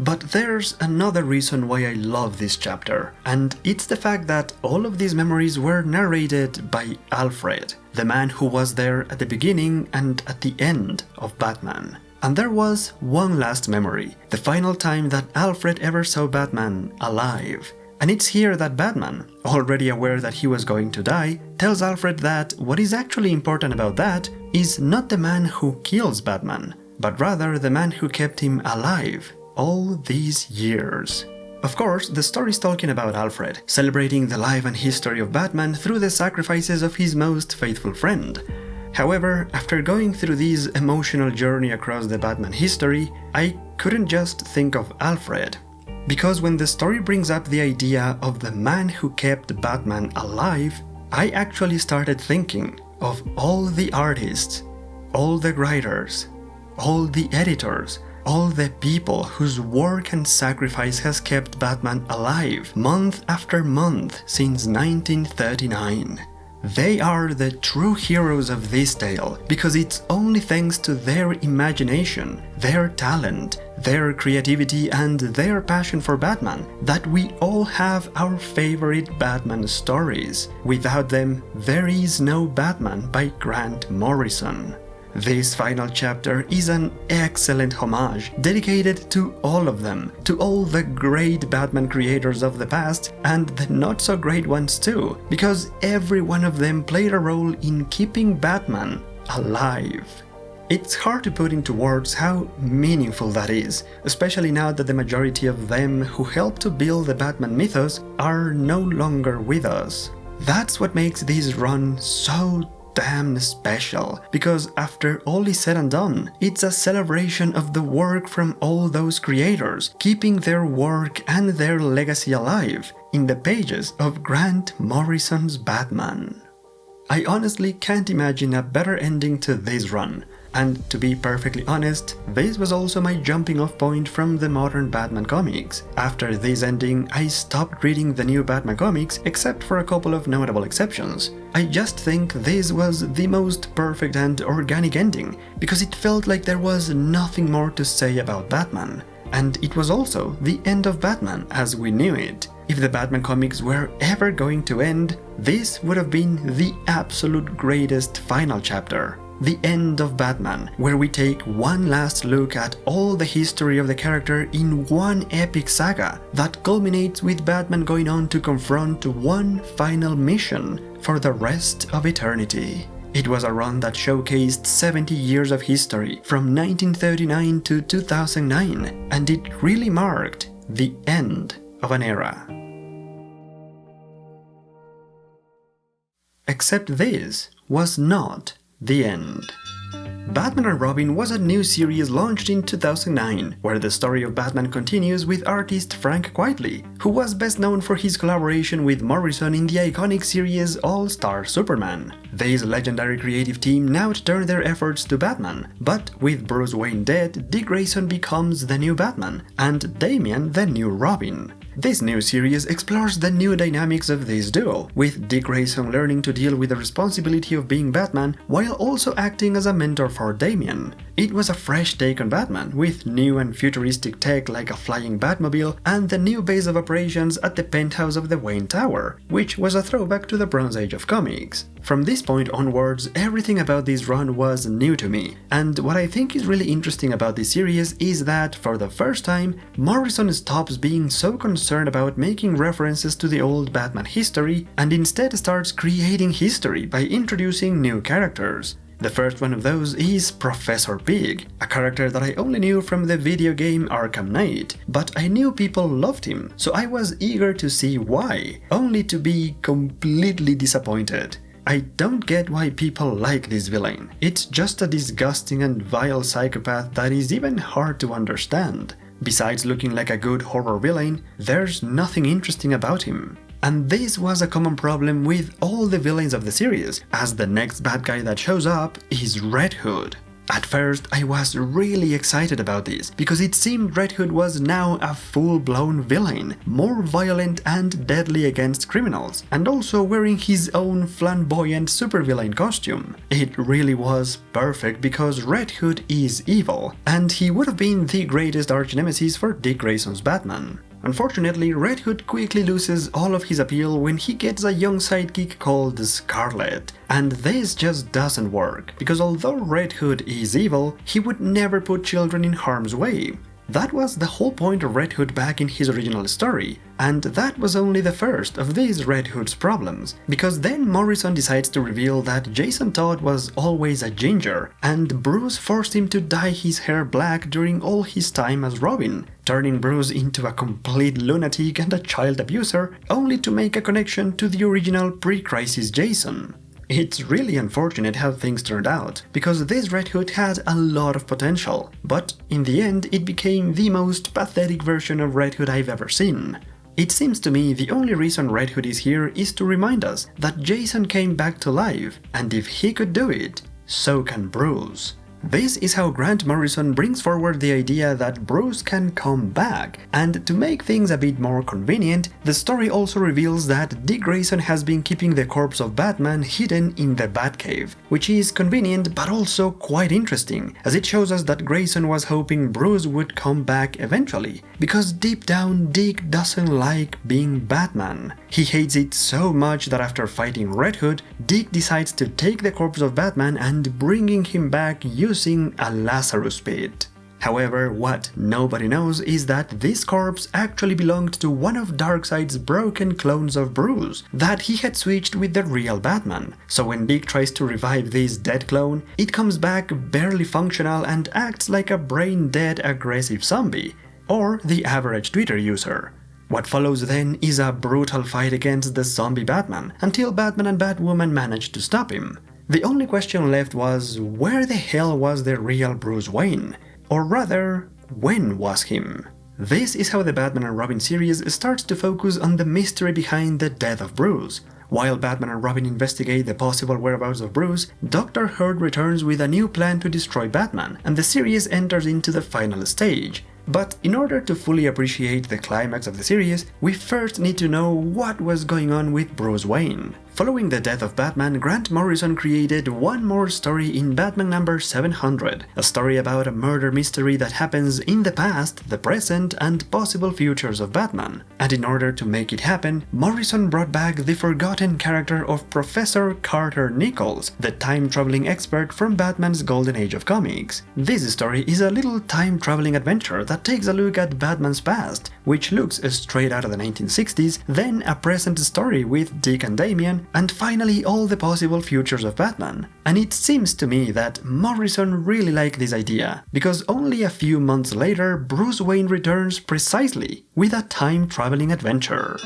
But there's another reason why I love this chapter, and it's the fact that all of these memories were narrated by Alfred, the man who was there at the beginning and at the end of Batman. And there was one last memory, the final time that Alfred ever saw Batman alive. And it's here that Batman, already aware that he was going to die, tells Alfred that what is actually important about that is not the man who kills Batman, but rather the man who kept him alive all these years. Of course, the story is talking about Alfred, celebrating the life and history of Batman through the sacrifices of his most faithful friend. However, after going through this emotional journey across the Batman history, I couldn't just think of Alfred. Because when the story brings up the idea of the man who kept Batman alive, I actually started thinking of all the artists, all the writers, all the editors, all the people whose work and sacrifice has kept Batman alive month after month since 1939. They are the true heroes of this tale, because it's only thanks to their imagination, their talent, their creativity and their passion for Batman that we all have our favorite Batman stories. Without them, there is no Batman by Grant Morrison. This final chapter is an excellent homage dedicated to all of them, to all the great Batman creators of the past and the not so great ones too, because every one of them played a role in keeping Batman alive. It's hard to put into words how meaningful that is, especially now that the majority of them who helped to build the Batman mythos are no longer with us. That's what makes this run so damn special, because after all is said and done, it's a celebration of the work from all those creators, keeping their work and their legacy alive in the pages of Grant Morrison's Batman. I honestly can't imagine a better ending to this run, and to be perfectly honest, this was also my jumping off point from the modern Batman comics. After this ending, I stopped reading the new Batman comics except for a couple of notable exceptions. I just think this was the most perfect and organic ending, because it felt like there was nothing more to say about Batman. And it was also the end of Batman as we knew it. If the Batman comics were ever going to end, this would have been the absolute greatest final chapter. The end of Batman, where we take one last look at all the history of the character in one epic saga that culminates with Batman going on to confront one final mission for the rest of eternity. It was a run that showcased 70 years of history from 1939 to 2009, and it really marked the end of an era. Except this was not the end. Batman and Robin was a new series launched in 2009, where the story of Batman continues with artist Frank Quitely, who was best known for his collaboration with Morrison in the iconic series All-Star Superman. This legendary creative team now turn their efforts to Batman, but with Bruce Wayne dead, Dick Grayson becomes the new Batman, and Damian the new Robin. This new series explores the new dynamics of this duo, with Dick Grayson learning to deal with the responsibility of being Batman while also acting as a mentor for Damian. It was a fresh take on Batman, with new and futuristic tech like a flying Batmobile and the new base of operations at the penthouse of the Wayne Tower, which was a throwback to the Bronze Age of comics. From this point onwards, everything about this run was new to me, and what I think is really interesting about this series is that, for the first time, Morrison stops being so concerned about making references to the old Batman history and instead starts creating history by introducing new characters. The first one of those is Professor Pig, a character that I only knew from the video game Arkham Knight, but I knew people loved him, so I was eager to see why, only to be completely disappointed. I don't get why people like this villain. It's just a disgusting and vile psychopath that is even hard to understand. Besides looking like a good horror villain, there's nothing interesting about him. And this was a common problem with all the villains of the series, as the next bad guy that shows up is Red Hood. At first, I was really excited about this, because it seemed Red Hood was now a full-blown villain, more violent and deadly against criminals, and also wearing his own flamboyant supervillain costume. It really was perfect because Red Hood is evil, and he would have been the greatest arch-nemesis for Dick Grayson's Batman. Unfortunately, Red Hood quickly loses all of his appeal when he gets a young sidekick called Scarlet. And this just doesn't work, because although Red Hood is evil, he would never put children in harm's way. That was the whole point of Red Hood back in his original story, and that was only the first of these Red Hood's problems, because then Morrison decides to reveal that Jason Todd was always a ginger, and Bruce forced him to dye his hair black during all his time as Robin, turning Bruce into a complete lunatic and a child abuser, only to make a connection to the original pre-crisis Jason. It's really unfortunate how things turned out, because this Red Hood had a lot of potential, but in the end it became the most pathetic version of Red Hood I've ever seen. It seems to me the only reason Red Hood is here is to remind us that Jason came back to life, and if he could do it, so can Bruce. This is how Grant Morrison brings forward the idea that Bruce can come back, and to make things a bit more convenient, the story also reveals that Dick Grayson has been keeping the corpse of Batman hidden in the Batcave, which is convenient but also quite interesting, as it shows us that Grayson was hoping Bruce would come back eventually, because deep down Dick doesn't like being Batman. He hates it so much that after fighting Red Hood, Dick decides to take the corpse of Batman and bringing him back using a Lazarus pit. However, what nobody knows is that this corpse actually belonged to one of Darkseid's broken clones of Bruce that he had switched with the real Batman. So when Dick tries to revive this dead clone, it comes back barely functional and acts like a brain-dead aggressive zombie, or the average Twitter user. What follows then is a brutal fight against the zombie Batman, until Batman and Batwoman manage to stop him. The only question left was, where the hell was the real Bruce Wayne? Or rather, when was him? This is how the Batman and Robin series starts to focus on the mystery behind the death of Bruce. While Batman and Robin investigate the possible whereabouts of Bruce, Dr. Hurt returns with a new plan to destroy Batman, and the series enters into the final stage. But in order to fully appreciate the climax of the series, we first need to know what was going on with Bruce Wayne. Following the death of Batman, Grant Morrison created one more story in Batman number 700, a story about a murder mystery that happens in the past, the present, and possible futures of Batman. And in order to make it happen, Morrison brought back the forgotten character of Professor Carter Nichols, the time-traveling expert from Batman's Golden Age of comics. This story is a little time-traveling adventure that takes a look at Batman's past, which looks straight out of the 1960s, then a present story with Dick and Damian, and finally all the possible futures of Batman. And it seems to me that Morrison really liked this idea, because only a few months later Bruce Wayne returns precisely with a time-traveling adventure.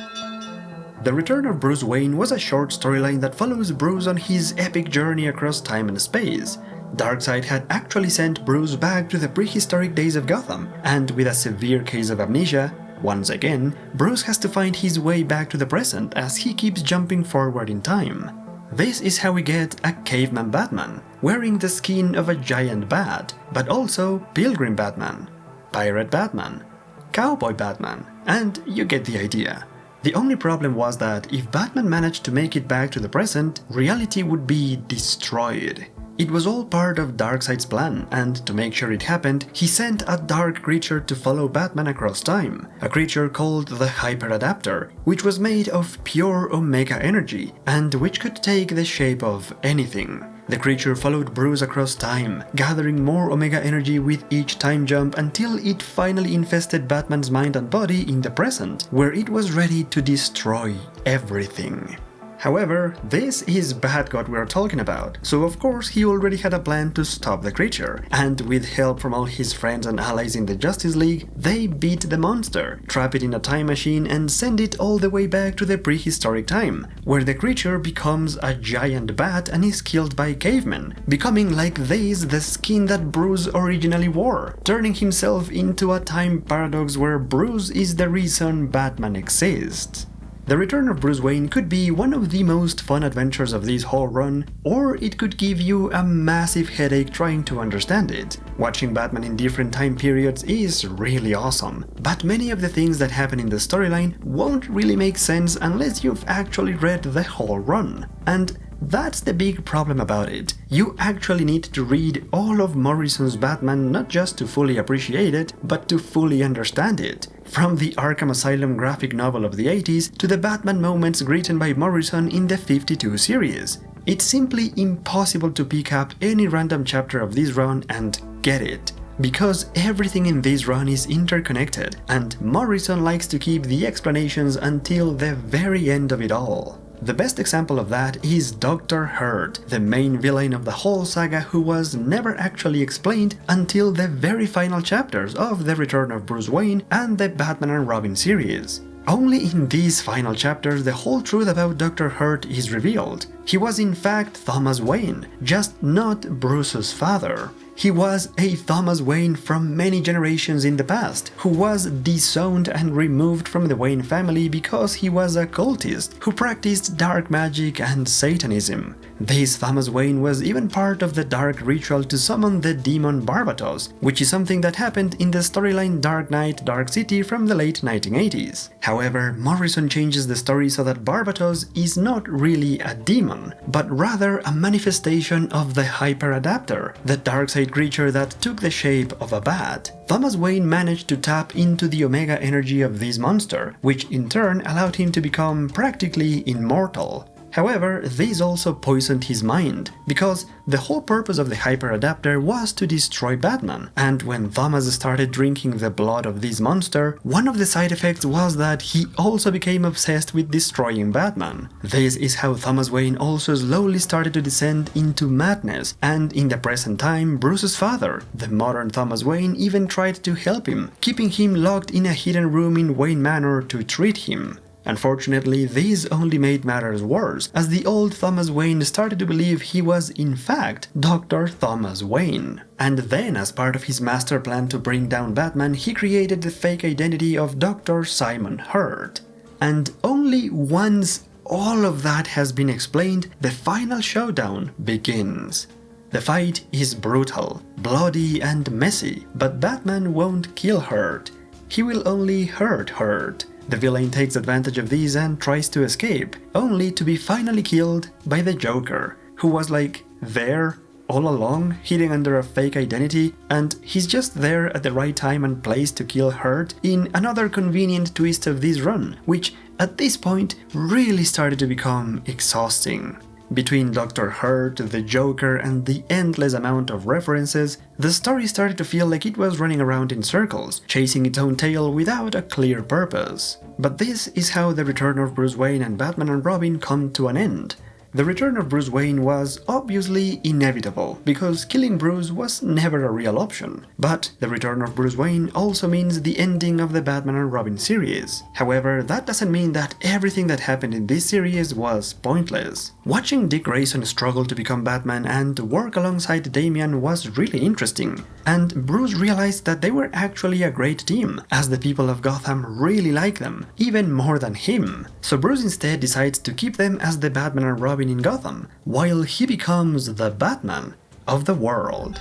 The Return of Bruce Wayne was a short storyline that follows Bruce on his epic journey across time and space. Darkseid had actually sent Bruce back to the prehistoric days of Gotham, and with a severe case of amnesia, once again, Bruce has to find his way back to the present as he keeps jumping forward in time. This is how we get a caveman Batman, wearing the skin of a giant bat, but also Pilgrim Batman, Pirate Batman, Cowboy Batman, and you get the idea. The only problem was that if Batman managed to make it back to the present, reality would be destroyed. It was all part of Darkseid's plan, and to make sure it happened, he sent a dark creature to follow Batman across time, a creature called the Hyperadapter, which was made of pure Omega energy, and which could take the shape of anything. The creature followed Bruce across time, gathering more Omega energy with each time jump until it finally infested Batman's mind and body in the present, where it was ready to destroy everything. However, this is Batgod we're talking about, so of course he already had a plan to stop the creature, and with help from all his friends and allies in the Justice League, they beat the monster, trap it in a time machine and send it all the way back to the prehistoric time, where the creature becomes a giant bat and is killed by cavemen, becoming like this the skin that Bruce originally wore, turning himself into a time paradox where Bruce is the reason Batman exists. The Return of Bruce Wayne could be one of the most fun adventures of this whole run, or it could give you a massive headache trying to understand it. Watching Batman in different time periods is really awesome, but many of the things that happen in the storyline won't really make sense unless you've actually read the whole run. And that's the big problem about it. You actually need to read all of Morrison's Batman not just to fully appreciate it, but to fully understand it. From the Arkham Asylum graphic novel of the 80s to the Batman moments written by Morrison in the 52 series. It's simply impossible to pick up any random chapter of this run and get it, because everything in this run is interconnected, and Morrison likes to keep the explanations until the very end of it all. The best example of that is Dr. Hurt, the main villain of the whole saga who was never actually explained until the very final chapters of The Return of Bruce Wayne and the Batman and Robin series. Only in these final chapters the whole truth about Dr. Hurt is revealed. He was in fact Thomas Wayne, just not Bruce's father. He was a Thomas Wayne from many generations in the past, who was disowned and removed from the Wayne family because he was a cultist who practiced dark magic and Satanism. This Thomas Wayne was even part of the dark ritual to summon the demon Barbatos, which is something that happened in the storyline Dark Knight, Dark City from the late 1980s. However, Morrison changes the story so that Barbatos is not really a demon, but rather a manifestation of the Hyper-Adapter, the dark-side creature that took the shape of a bat. Thomas Wayne managed to tap into the Omega energy of this monster, which in turn allowed him to become practically immortal. However, this also poisoned his mind, because the whole purpose of the Hyper-Adapter was to destroy Batman, and when Thomas started drinking the blood of this monster, one of the side effects was that he also became obsessed with destroying Batman. This is how Thomas Wayne also slowly started to descend into madness, and in the present time, Bruce's father, the modern Thomas Wayne, even tried to help him, keeping him locked in a hidden room in Wayne Manor to treat him. Unfortunately, this only made matters worse, as the old Thomas Wayne started to believe he was in fact Dr. Thomas Wayne. And then, as part of his master plan to bring down Batman, he created the fake identity of Dr. Simon Hurt. And only once all of that has been explained, the final showdown begins. The fight is brutal, bloody and messy, but Batman won't kill Hurt. He will only hurt Hurt. The villain takes advantage of this and tries to escape, only to be finally killed by the Joker, who was like there all along, hiding under a fake identity, and he's just there at the right time and place to kill Hurt in another convenient twist of this run, which at this point really started to become exhausting. Between Dr. Hurt, the Joker, and the endless amount of references, the story started to feel like it was running around in circles, chasing its own tail without a clear purpose. But this is how the return of Bruce Wayne and Batman and Robin come to an end. The return of Bruce Wayne was obviously inevitable, because killing Bruce was never a real option. But the return of Bruce Wayne also means the ending of the Batman and Robin series. However, that doesn't mean that everything that happened in this series was pointless. Watching Dick Grayson struggle to become Batman and work alongside Damian was really interesting. And Bruce realized that they were actually a great team, as the people of Gotham really like them, even more than him. So Bruce instead decides to keep them as the Batman and Robin in Gotham, while he becomes the Batman of the world.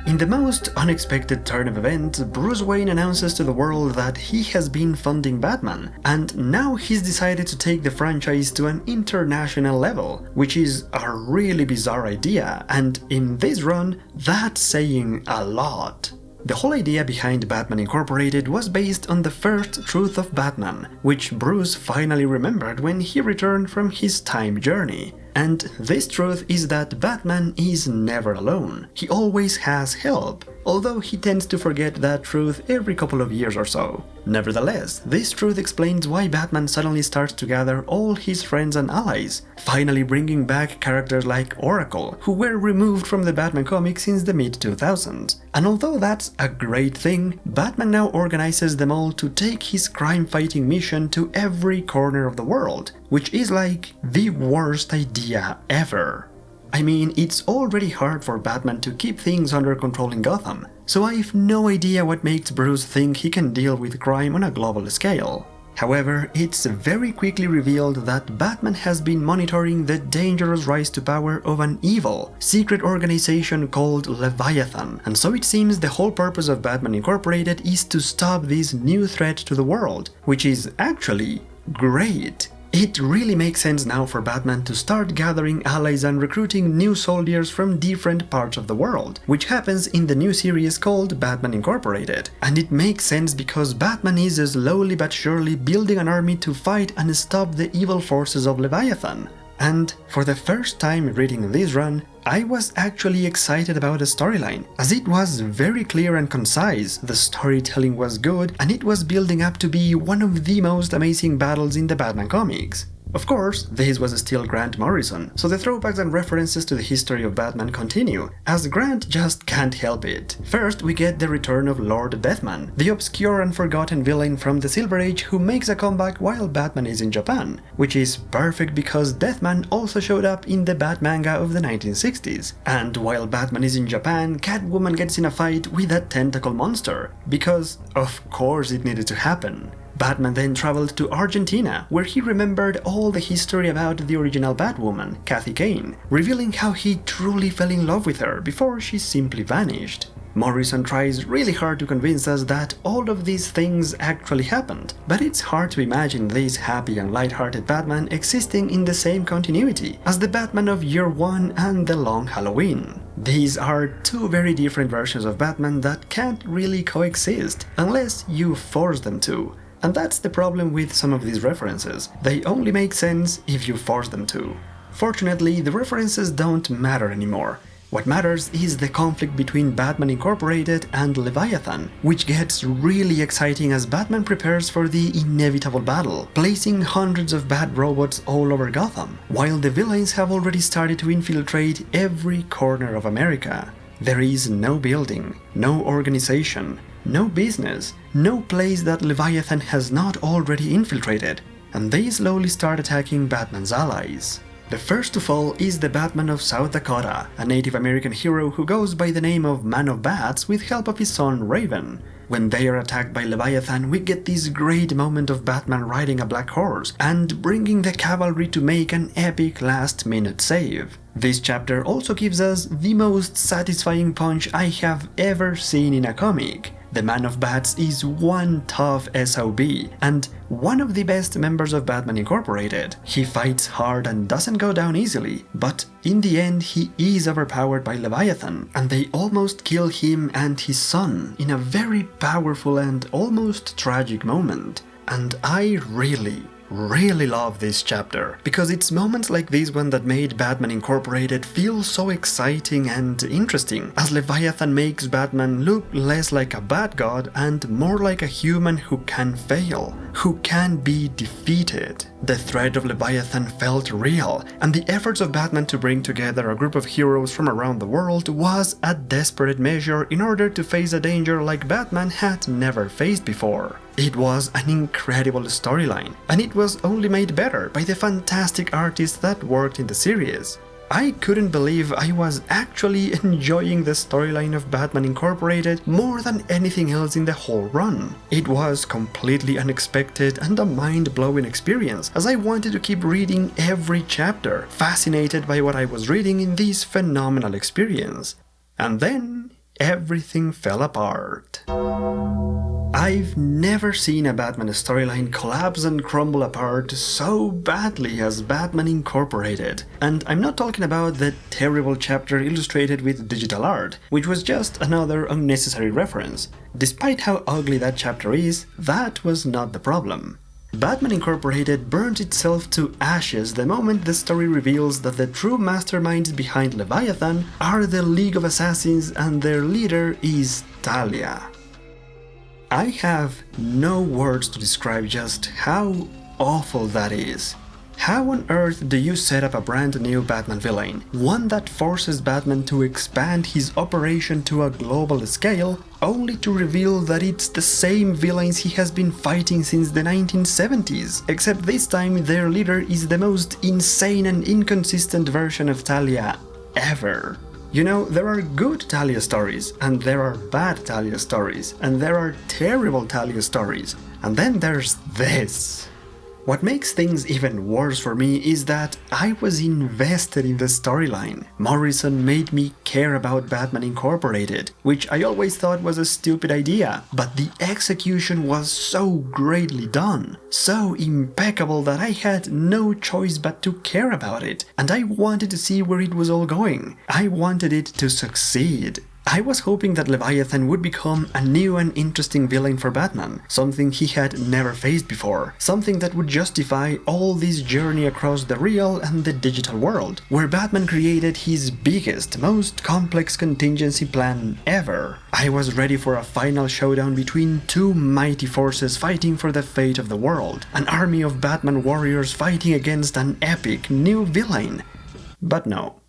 In the most unexpected turn of events, Bruce Wayne announces to the world that he has been funding Batman, and now he's decided to take the franchise to an international level, which is a really bizarre idea, and in this run, that's saying a lot. The whole idea behind Batman Incorporated was based on the first truth of Batman, which Bruce finally remembered when he returned from his time journey. And this truth is that Batman is never alone. He always has help, although he tends to forget that truth every couple of years or so. Nevertheless, this truth explains why Batman suddenly starts to gather all his friends and allies, finally bringing back characters like Oracle, who were removed from the Batman comics since the mid-2000s. And although that's a great thing, Batman now organizes them all to take his crime-fighting mission to every corner of the world, which is like the worst idea ever. I mean, it's already hard for Batman to keep things under control in Gotham, so I've no idea what makes Bruce think he can deal with crime on a global scale. However, it's very quickly revealed that Batman has been monitoring the dangerous rise to power of an evil, secret organization called Leviathan, and so it seems the whole purpose of Batman Incorporated is to stop this new threat to the world, which is actually great. It really makes sense now for Batman to start gathering allies and recruiting new soldiers from different parts of the world, which happens in the new series called Batman Incorporated. And it makes sense because Batman is slowly but surely building an army to fight and stop the evil forces of Leviathan. And for the first time reading this run, I was actually excited about the storyline, as it was very clear and concise, the storytelling was good, and it was building up to be one of the most amazing battles in the Batman comics. Of course, this was still Grant Morrison, so the throwbacks and references to the history of Batman continue, as Grant just can't help it. First, we get the return of Lord Deathman, the obscure and forgotten villain from the Silver Age who makes a comeback while Batman is in Japan, which is perfect because Deathman also showed up in the Bat manga of the 1960s. And while Batman is in Japan, Catwoman gets in a fight with a tentacle monster, because of course it needed to happen. Batman then traveled to Argentina, where he remembered all the history about the original Batwoman, Kathy Kane, revealing how he truly fell in love with her before she simply vanished. Morrison tries really hard to convince us that all of these things actually happened, but it's hard to imagine this happy and light-hearted Batman existing in the same continuity as the Batman of Year One and The Long Halloween. These are two very different versions of Batman that can't really coexist unless you force them to. And that's the problem with some of these references. They only make sense if you force them to. Fortunately, the references don't matter anymore. What matters is the conflict between Batman Incorporated and Leviathan, which gets really exciting as Batman prepares for the inevitable battle, placing hundreds of Bat robots all over Gotham, while the villains have already started to infiltrate every corner of America. There is no building, no organization, no business, no place that Leviathan has not already infiltrated, and they slowly start attacking Batman's allies. The first to fall is the Batman of South Dakota, a Native American hero who goes by the name of Man of Bats with help of his son Raven. When they are attacked by Leviathan, we get this great moment of Batman riding a black horse and bringing the cavalry to make an epic last-minute save. This chapter also gives us the most satisfying punch I have ever seen in a comic. The Man of Bats is one tough SOB, and one of the best members of Batman Incorporated. He fights hard and doesn't go down easily, but in the end he is overpowered by Leviathan, and they almost kill him and his son in a very powerful and almost tragic moment. And I really love this chapter, because it's moments like this one that made Batman Incorporated feel so exciting and interesting, as Leviathan makes Batman look less like a bad god and more like a human who can fail, who can be defeated. The threat of Leviathan felt real, and the efforts of Batman to bring together a group of heroes from around the world was a desperate measure in order to face a danger like Batman had never faced before. It was an incredible storyline, and it was only made better by the fantastic artists that worked in the series. I couldn't believe I was actually enjoying the storyline of Batman Incorporated more than anything else in the whole run. It was completely unexpected and a mind-blowing experience, as I wanted to keep reading every chapter, fascinated by what I was reading in this phenomenal experience. And then everything fell apart. I've never seen a Batman storyline collapse and crumble apart so badly as Batman Incorporated. And I'm not talking about the terrible chapter illustrated with digital art, which was just another unnecessary reference. Despite how ugly that chapter is, that was not the problem. Batman Incorporated burnt itself to ashes the moment the story reveals that the true masterminds behind Leviathan are the League of Assassins and their leader is Talia. I have no words to describe just how awful that is. How on earth do you set up a brand new Batman villain, one that forces Batman to expand his operation to a global scale, only to reveal that it's the same villains he has been fighting since the 1970s, except this time their leader is the most insane and inconsistent version of Talia ever. You know, there are good Talia stories, and there are bad Talia stories, and there are terrible Talia stories, and then there's this. What makes things even worse for me is that I was invested in the storyline. Morrison made me care about Batman Incorporated, which I always thought was a stupid idea, but the execution was so greatly done, so impeccable that I had no choice but to care about it, and I wanted to see where it was all going. I wanted it to succeed. I was hoping that Leviathan would become a new and interesting villain for Batman, something he had never faced before, something that would justify all this journey across the real and the digital world, where Batman created his biggest, most complex contingency plan ever. I was ready for a final showdown between two mighty forces fighting for the fate of the world, an army of Batman warriors fighting against an epic new villain. But no.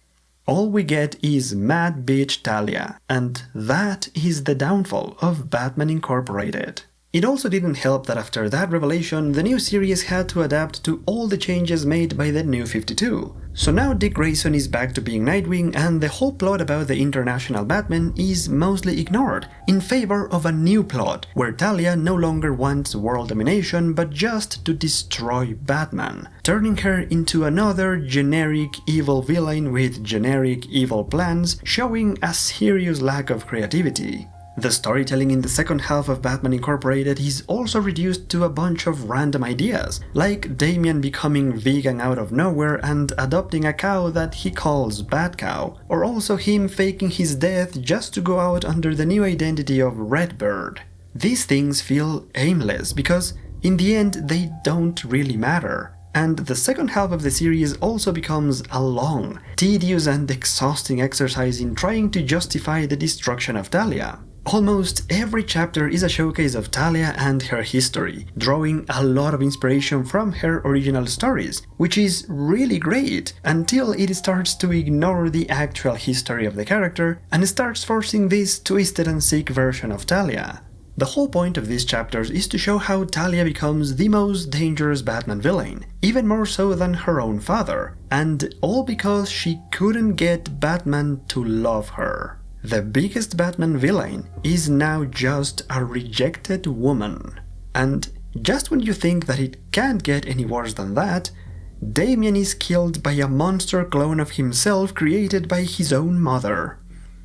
All we get is Mad Bitch Talia, and that is the downfall of Batman Incorporated. It also didn't help that after that revelation, the new series had to adapt to all the changes made by the New 52. So now Dick Grayson is back to being Nightwing, and the whole plot about the International Batman is mostly ignored, in favor of a new plot, where Talia no longer wants world domination but just to destroy Batman, turning her into another generic evil villain with generic evil plans, showing a serious lack of creativity. The storytelling in the second half of Batman Incorporated is also reduced to a bunch of random ideas, like Damian becoming vegan out of nowhere and adopting a cow that he calls Bat Cow, or also him faking his death just to go out under the new identity of Redbird. These things feel aimless because, in the end, they don't really matter. And the second half of the series also becomes a long, tedious and exhausting exercise in trying to justify the destruction of Talia. Almost every chapter is a showcase of Talia and her history, drawing a lot of inspiration from her original stories, which is really great until it starts to ignore the actual history of the character and starts forcing this twisted and sick version of Talia. The whole point of these chapters is to show how Talia becomes the most dangerous Batman villain, even more so than her own father, and all because she couldn't get Batman to love her. The biggest Batman villain is now just a rejected woman. And just when you think that it can't get any worse than that, Damian is killed by a monster clone of himself created by his own mother.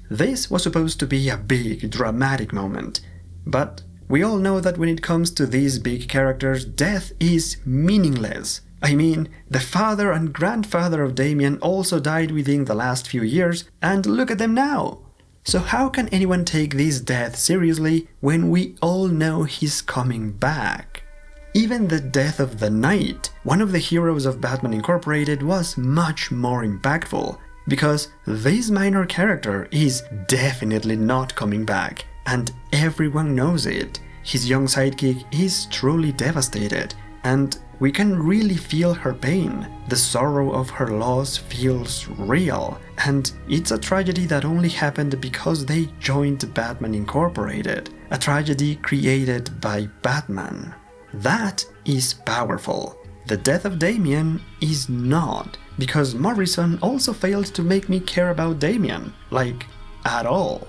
This was supposed to be a big, dramatic moment, but we all know that when it comes to these big characters, death is meaningless. I mean, the father and grandfather of Damian also died within the last few years, and look at them now! So how can anyone take this death seriously when we all know he's coming back? Even the death of the Knight, one of the heroes of Batman Incorporated, was much more impactful, because this minor character is definitely not coming back, and everyone knows it. His young sidekick is truly devastated, and we can really feel her pain. The sorrow of her loss feels real, and it's a tragedy that only happened because they joined Batman Incorporated, a tragedy created by Batman. That is powerful. The death of Damian is not, because Morrison also failed to make me care about Damian, like, at all.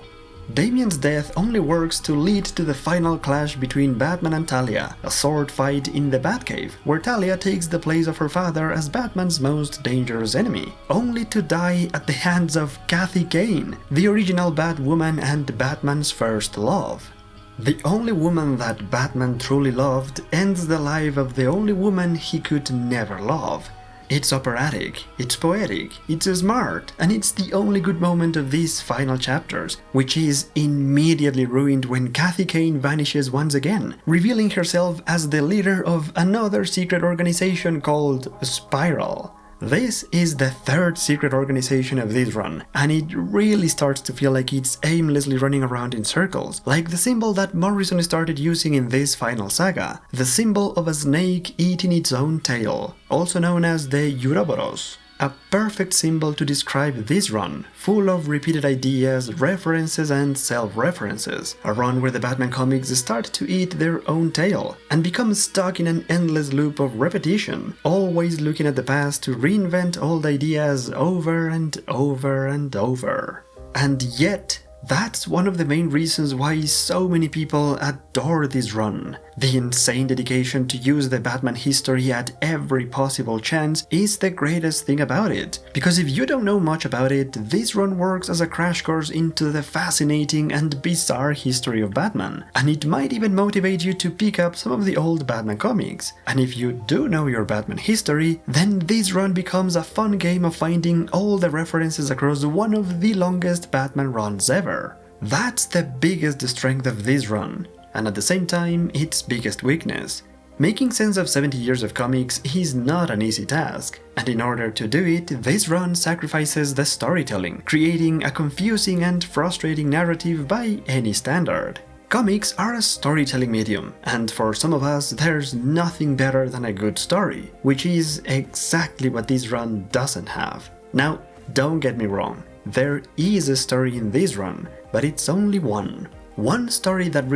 Damian's death only works to lead to the final clash between Batman and Talia, a sword fight in the Batcave, where Talia takes the place of her father as Batman's most dangerous enemy, only to die at the hands of Kathy Kane, the original Batwoman and Batman's first love. The only woman that Batman truly loved ends the life of the only woman he could never love. It's operatic, it's poetic, it's smart, and it's the only good moment of these final chapters, which is immediately ruined when Kathy Kane vanishes once again, revealing herself as the leader of another secret organization called Spiral. This is the third secret organization of this run, and it really starts to feel like it's aimlessly running around in circles, like the symbol that Morrison started using in this final saga, the symbol of a snake eating its own tail, also known as the Ouroboros. A perfect symbol to describe this run, full of repeated ideas, references and self-references. A run where the Batman comics start to eat their own tail, and become stuck in an endless loop of repetition, always looking at the past to reinvent old ideas over and over and over. And yet, that's one of the main reasons why so many people adore this run. The insane dedication to use the Batman history at every possible chance is the greatest thing about it. Because if you don't know much about it, this run works as a crash course into the fascinating and bizarre history of Batman. And it might even motivate you to pick up some of the old Batman comics. And if you do know your Batman history, then this run becomes a fun game of finding all the references across one of the longest Batman runs ever. That's the biggest strength of this run, and at the same time, its biggest weakness. Making sense of 70 years of comics is not an easy task, and in order to do it, this run sacrifices the storytelling, creating a confusing and frustrating narrative by any standard. Comics are a storytelling medium, and for some of us there's nothing better than a good story, which is exactly what this run doesn't have. Now, don't get me wrong, there is a story in this run, but it's only one. One story that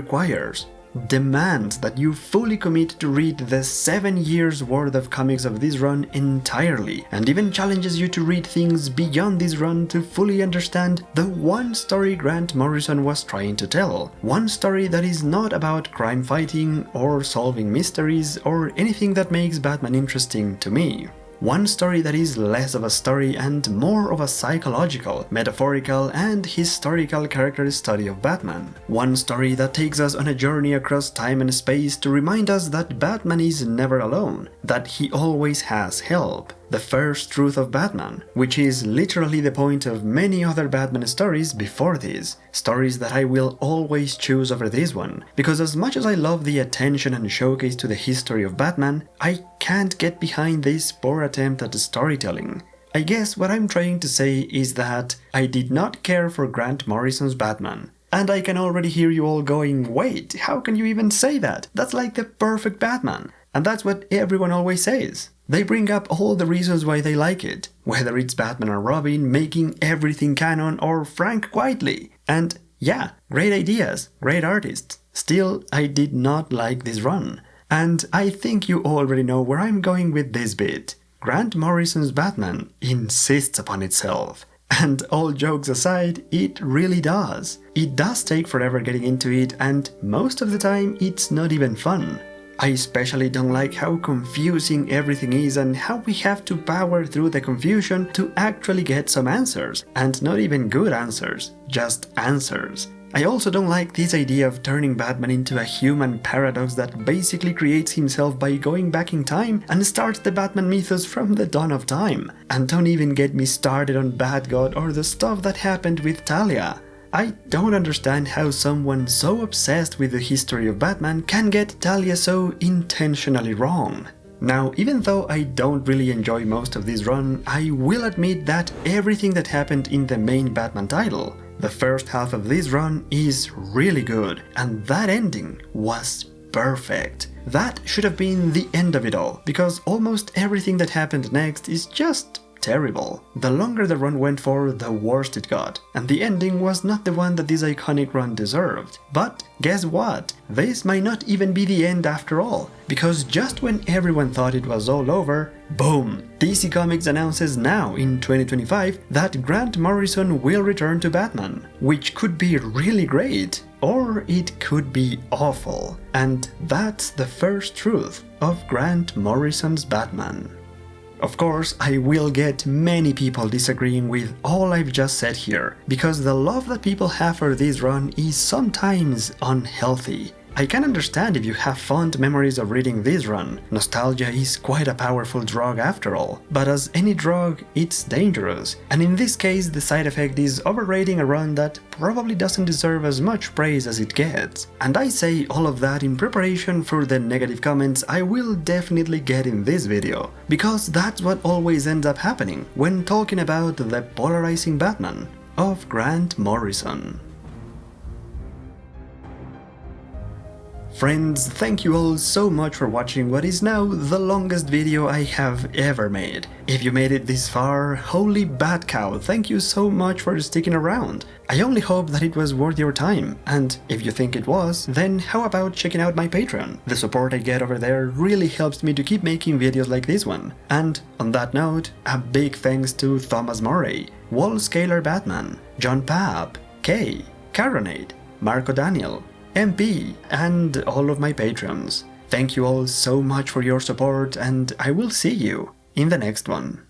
demands that you fully commit to read the 7 years worth of comics of this run entirely, and even challenges you to read things beyond this run to fully understand the one story Grant Morrison was trying to tell. One story that is not about crime fighting or solving mysteries or anything that makes Batman interesting to me. One story that is less of a story and more of a psychological, metaphorical, and historical character study of Batman. One story that takes us on a journey across time and space to remind us that Batman is never alone, that he always has help. The first truth of Batman, which is literally the point of many other Batman stories before this. Stories that I will always choose over this one, because as much as I love the attention and showcase to the history of Batman, I can't get behind this poor attempt at storytelling. I guess what I'm trying to say is that I did not care for Grant Morrison's Batman. And I can already hear you all going, wait, how can you even say that? That's like the perfect Batman. And that's what everyone always says. They bring up all the reasons why they like it, whether it's Batman or Robin making everything canon or Frank Quitely. And yeah, great ideas, great artists. Still, I did not like this run. And I think you already know where I'm going with this bit. Grant Morrison's Batman insists upon itself. And all jokes aside, it really does. It does take forever getting into it, and most of the time it's not even fun. I especially don't like how confusing everything is and how we have to power through the confusion to actually get some answers, and not even good answers, just answers. I also don't like this idea of turning Batman into a human paradox that basically creates himself by going back in time and starts the Batman mythos from the dawn of time. And don't even get me started on Batgod or the stuff that happened with Talia. I don't understand how someone so obsessed with the history of Batman can get Talia so intentionally wrong. Now, even though I don't really enjoy most of this run, I will admit that everything that happened in the main Batman title, the first half of this run, is really good, and that ending was perfect. That should have been the end of it all, because almost everything that happened next is just terrible. The longer the run went for, the worse it got, and the ending was not the one that this iconic run deserved. But guess what? This might not even be the end after all, because just when everyone thought it was all over, boom! DC Comics announces now in 2025 that Grant Morrison will return to Batman, which could be really great, or it could be awful. And that's the first truth of Grant Morrison's Batman. Of course, I will get many people disagreeing with all I've just said here, because the love that people have for this run is sometimes unhealthy. I can understand if you have fond memories of reading this run. Nostalgia is quite a powerful drug after all, but as any drug, it's dangerous. And in this case, the side effect is overrating a run that probably doesn't deserve as much praise as it gets. And I say all of that in preparation for the negative comments I will definitely get in this video, because that's what always ends up happening when talking about the Polarizing Batman of Grant Morrison. Friends, thank you all so much for watching what is now the longest video I have ever made. If you made it this far, holy bat cow, thank you so much for sticking around. I only hope that it was worth your time, and if you think it was, then how about checking out my Patreon? The support I get over there really helps me to keep making videos like this one. And on that note, a big thanks to Thomas Murray, Wall Scalar Batman, John Papp, Kay, Caronade, Marco Daniel, MP, and all of my patrons. Thank you all so much for your support, and I will see you in the next one.